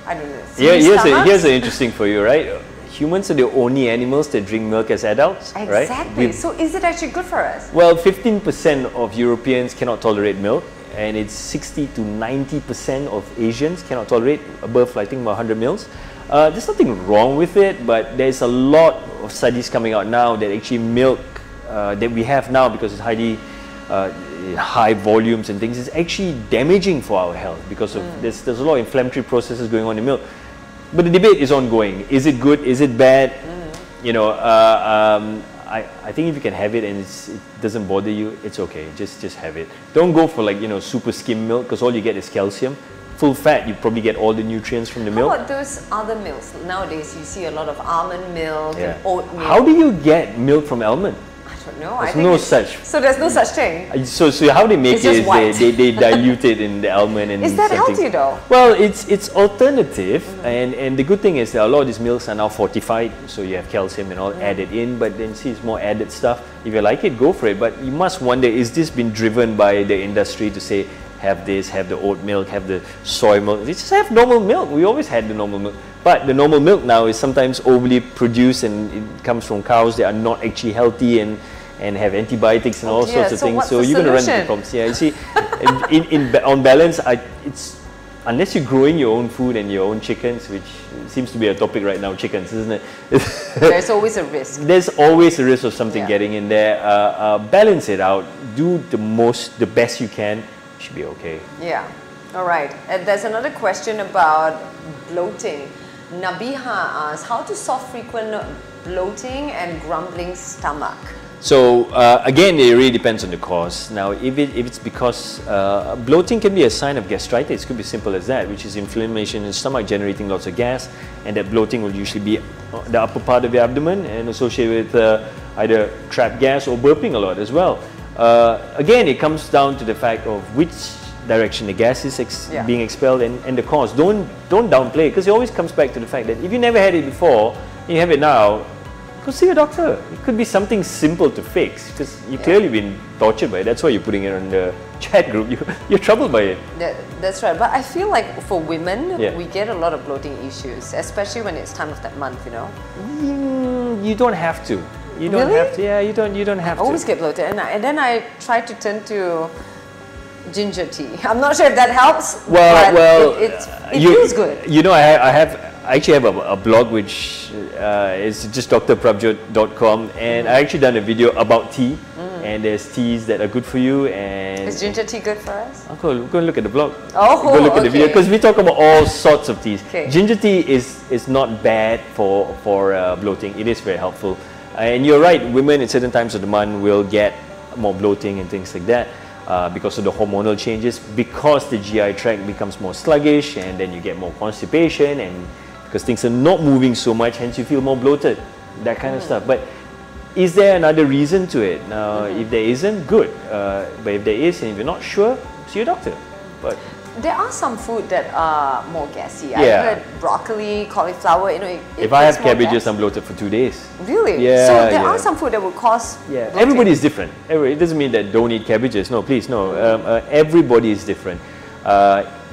I don't know, Here's an interesting for you, right? Humans are the only animals that drink milk as adults, right? Exactly. So is it actually good for us? Well, 15% of Europeans cannot tolerate milk, and it's 60 to 90% of Asians cannot tolerate above, I think, about 100 mils. There's nothing wrong with it, but there's a lot of studies coming out now that actually milk that we have now, because it's highly high volumes and things, is actually damaging for our health because of there's a lot of inflammatory processes going on in milk. But the debate is ongoing. Is it good? Is it bad? You know, I think if you can have it and it doesn't bother you, it's okay. Just have it. Don't go for, like, you know, super skim milk, because all you get is calcium. Full fat, you probably get all the nutrients from the milk. How about those other milks? Nowadays, you see a lot of almond milk and oat milk. How do you get milk from almond? I don't know. There's no such. So there's no such thing. So how they make It's it just white. is they dilute it in the almond and Is that something. healthy though? Well, it's alternative, and the good thing is that a lot of these milks are now fortified, so you have calcium and all added in. But then see, it's more added stuff. If you like it, go for it. But you must wonder: is this been driven by the industry to say, have this, have the oat milk, have the soy milk? They just have normal milk. We always had the normal milk. But the normal milk now is sometimes overly produced, and it comes from cows that are not actually healthy and have antibiotics and all sorts of so things. what's So the you're going to run into solution? problems. Yeah, you see, on balance, it's unless you're growing your own food and your own chickens, which seems to be a topic right now, chickens, isn't it? There's always a risk. There's always a risk of something Yeah. getting in there. Balance it out. Do the best you can. Should be okay. Yeah. All right. And there's another question about bloating. Nabiha asks, how to solve frequent bloating and grumbling stomach? So again, it really depends on the cause. Now, if it's because bloating can be a sign of gastritis, it could be simple as that, which is inflammation in the stomach generating lots of gas, and that bloating will usually be the upper part of your abdomen and associated with either trapped gas or burping a lot as well. Again, it comes down to the fact of which direction the gas is being expelled and the cause. Don't downplay it, because it always comes back to the fact that if you never had it before, you have it now, go see a doctor. It could be something simple to fix, because you've clearly been tortured by it. That's why you're putting it on the chat group. You're troubled by it. That's right. But I feel like for women, Yeah. we get a lot of bloating issues, especially when it's time of that month, you know. You don't have to. You don't Really? have to. Yeah, you don't have I always to. get bloated, and then I try to turn to ginger tea. I'm not sure if that helps. but it feels good. You know, I actually have a blog which is just drprabhjot.com, and I actually done a video about tea, and there's teas that are good for you. And Is ginger tea good for us? go and look at the blog. Oh, go look at the video, okay. because we talk about all sorts of teas. Okay. Ginger tea is not bad for bloating. It is very helpful, and you're right. Women at certain times of the month will get more bloating and things like that. Because of the hormonal changes, because the GI tract becomes more sluggish, and then you get more constipation, and because things are not moving so much, hence you feel more bloated, that kind of stuff. But is there another reason to it? Now, if there isn't, good. But if there is, and if you're not sure, see your doctor. But There are some food that are more gassy. Yeah. I heard broccoli, cauliflower, you know. It if I have gives more cabbages, gas. I'm bloated for 2 days. Really? Yeah, So there yeah. are some food that will cause bloating. Everybody is different. It doesn't mean that don't eat cabbages. No, please, no. Everybody is different.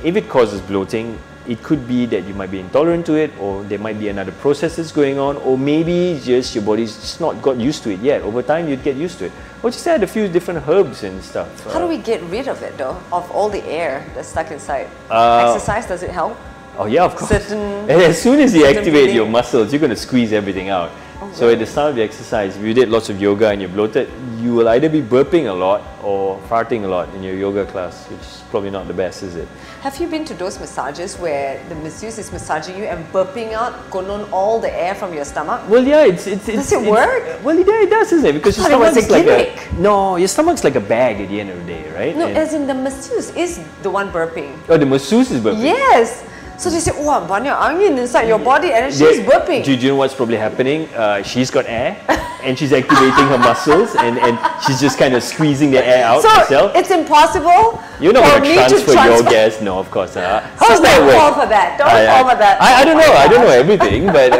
If it causes bloating, it could be that you might be intolerant to it, or there might be another process that's going on, or maybe just your body's just not got used to it yet. Over time, you'd get used to it. Or just add a few different herbs and stuff. How do we get rid of it though? Of all the air that's stuck inside? Exercise, does it help? Oh yeah, of course. Certain- And as soon as you certain activate breathing. your muscles, you're going to squeeze everything out. So at the start of the exercise, if you did lots of yoga and you're bloated, you will either be burping a lot or farting a lot in your yoga class, which is probably not the best, is it? Have you been to those massages where the masseuse is massaging you and burping out konon all the air from your stomach? Well, yeah, does it work? Well, yeah, it does, isn't it? Because your I thought it was stomach's a like gimmick. no, your stomach's like a bag at the end of the day, right? No, And- as in the masseuse is the one burping. oh, the masseuse is burping. Yes. So they say, oh, banyak angin inside your body, and then she's burping. Do you know what's probably happening? She's got air, and she's activating her muscles, and she's just kind of squeezing the air out So herself. it's impossible You're not for going me to transfer your transfer. gas, no, of course. Don't fall for that. Don't fall for that. I don't know. I don't know everything, but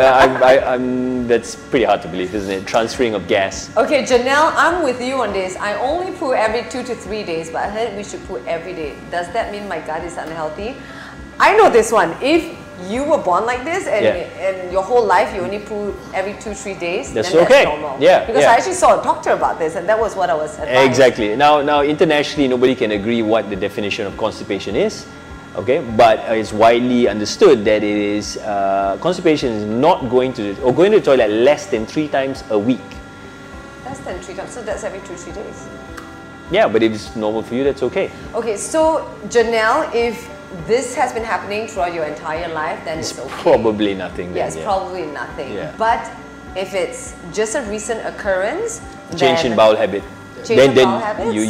that's pretty hard to believe, isn't it? Transferring of gas. Okay, Janelle, I'm with you on this. I only poo every 2 to 3 days, but I heard we should poo every day. Does that mean my gut is unhealthy? I know this one. If you were born like this and your whole life you only poo every 2-3 days, that's then okay. That's normal. Yeah, because I actually saw a doctor about this, and that was what I was advised. Exactly. Now, internationally, nobody can agree what the definition of constipation is. Okay, but it's widely understood that it is constipation is not going to the toilet less than 3 times a week. Less than 3 times, so that's every 2-3 days. Yeah, but if it's normal for you, that's okay. Okay, so Janelle, if this has been happening throughout your entire life, then it's okay. Probably nothing. Yes, then, probably nothing. Yeah. But if it's just a recent occurrence, change in bowel habit. Change in bowel habit. You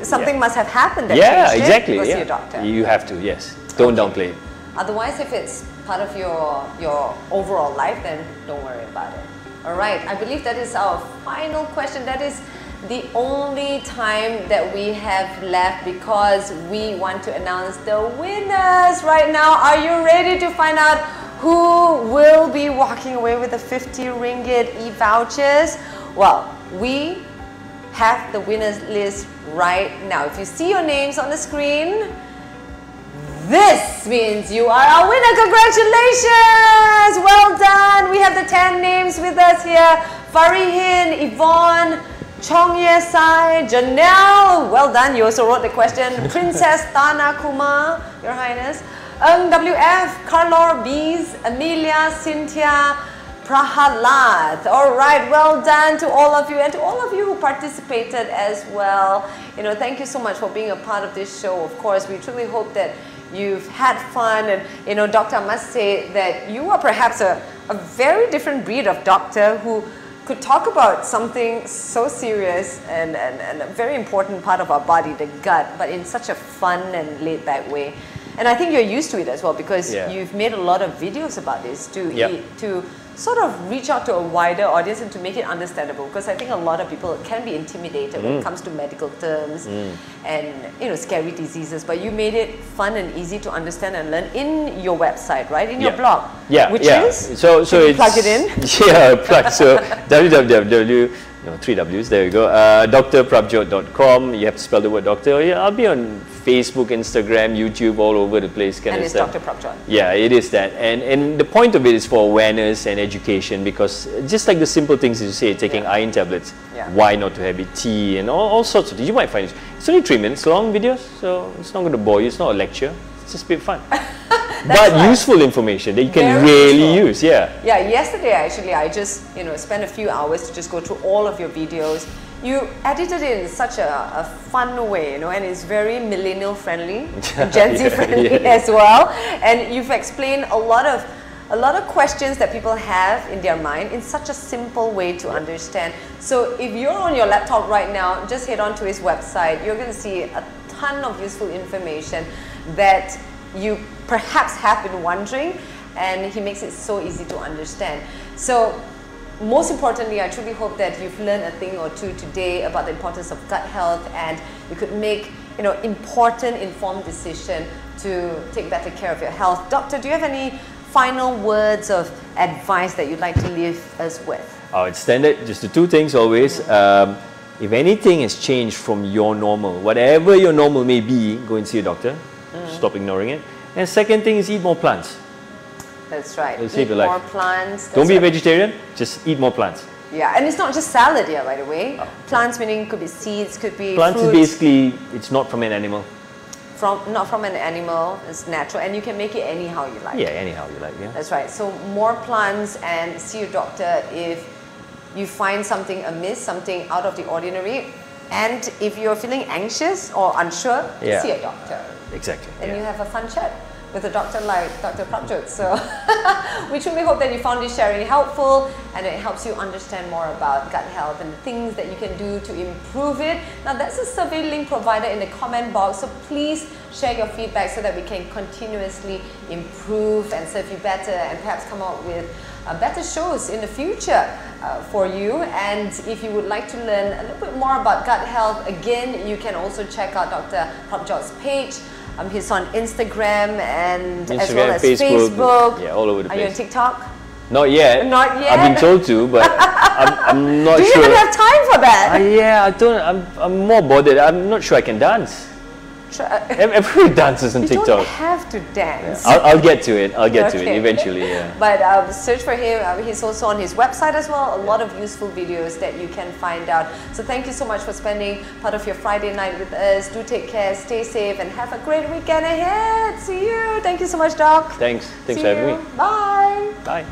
something must have happened that yeah, changed exactly. it. Go see Yeah, a doctor. you have to. Yes, don't downplay it. Otherwise, if it's part of your overall life, then don't worry about it. All right, I believe that is our final question. That is the only time that we have left because we want to announce the winners right now. Are you ready to find out who will be walking away with the 50 ringgit e-vouchers? Well, we have the winners list right now. If you see your names on the screen, this means you are our winner. Congratulations! Well done. We have the 10 names with us here. Farihin, Yvonne, Chong Yesai, Janelle, well done, you also wrote the question. Princess Tana Kumar, Your Highness. WF, Carlor Bees, Amelia, Cynthia, Prahalat. All right, well done to all of you and to all of you who participated as well. You know, thank you so much for being a part of this show. Of course, we truly hope that you've had fun, and you know, Doctor, I must say that you are perhaps a very different breed of doctor who could talk about something so serious and a very important part of our body, the gut, but in such a fun and laid-back way. And I think you're used to it as well because you've made a lot of videos about this to sort of reach out to a wider audience and to make it understandable, because I think a lot of people can be intimidated when it comes to medical terms and, you know, scary diseases, but you made it fun and easy to understand and learn in your website, right? In your blog. Which is? So you plug it in? Yeah, plug. So www, no, 3 W's, there you go. drprabhjot.com. You have to spell the word doctor. Yeah, I'll be on Facebook, Instagram, YouTube, all over the place. And it's Dr. Prabhjot. Yeah, it is that. And the point of it is for awareness and education, because just like the simple things you say, taking iron tablets, why not to have it, tea, and all sorts of things. You might find it's only 3 minutes long videos, so it's not going to bore you. It's not a lecture. It's just a bit fun. But useful information that you can really use, Yeah, yesterday actually I just, you know, spent a few hours to just go through all of your videos. You edited it in such a fun way, you know, and it's very millennial friendly, and Gen Z friendly as well. And you've explained a lot of questions that people have in their mind in such a simple way to understand. So if you're on your laptop right now, just head on to his website. You're going to see a ton of useful information that you perhaps have been wondering, and he makes it so easy to understand. So most importantly, I truly hope that you've learned a thing or two today about the importance of gut health, and you could make, you know, important, informed decision to take better care of your health. Doctor, do you have any final words of advice that you'd like to leave us with? Oh, it's standard. Just the 2 things always. If anything has changed from your normal, whatever your normal may be, go and see a doctor. Stop ignoring it. And second thing is eat more plants. That's right. Eat more plants. Don't be a vegetarian, just eat more plants. Yeah, and it's not just salad here, by the way. Plants meaning could be seeds, could be plants fruits. is basically, it's not from an animal. Not from an animal, it's natural, and you can make it anyhow you like. Yeah, anyhow you like, That's right. So more plants, and see your doctor if you find something amiss, something out of the ordinary, and if you're feeling anxious or unsure, see a doctor. Exactly. And you have a fun chat with a doctor like Dr. Prabhjot. So we truly hope that you found this sharing helpful and it helps you understand more about gut health and the things that you can do to improve it. Now that's a survey link provided in the comment box, so please share your feedback so that we can continuously improve and serve you better and perhaps come up with better shows in the future for you. And if you would like to learn a little bit more about gut health, again, you can also check out Dr. Prabhjot's page. He's on Instagram and as well as Facebook. Yeah, all over the place. Are you on TikTok? Not yet. Not yet. I've been told to, but I'm not sure. Do you even have time for that? Yeah, I don't. I'm more bothered. I'm not sure I can dance. Everybody dances on TikTok. You don't have to dance. Yeah. I'll get to it. I'll get to it eventually. Yeah. But search for him. He's also on his website as well. A lot of useful videos that you can find out. So thank you so much for spending part of your Friday night with us. Do take care, stay safe, and have a great weekend ahead. See you. Thank you so much, Doc. Thanks for having me. Bye. Bye.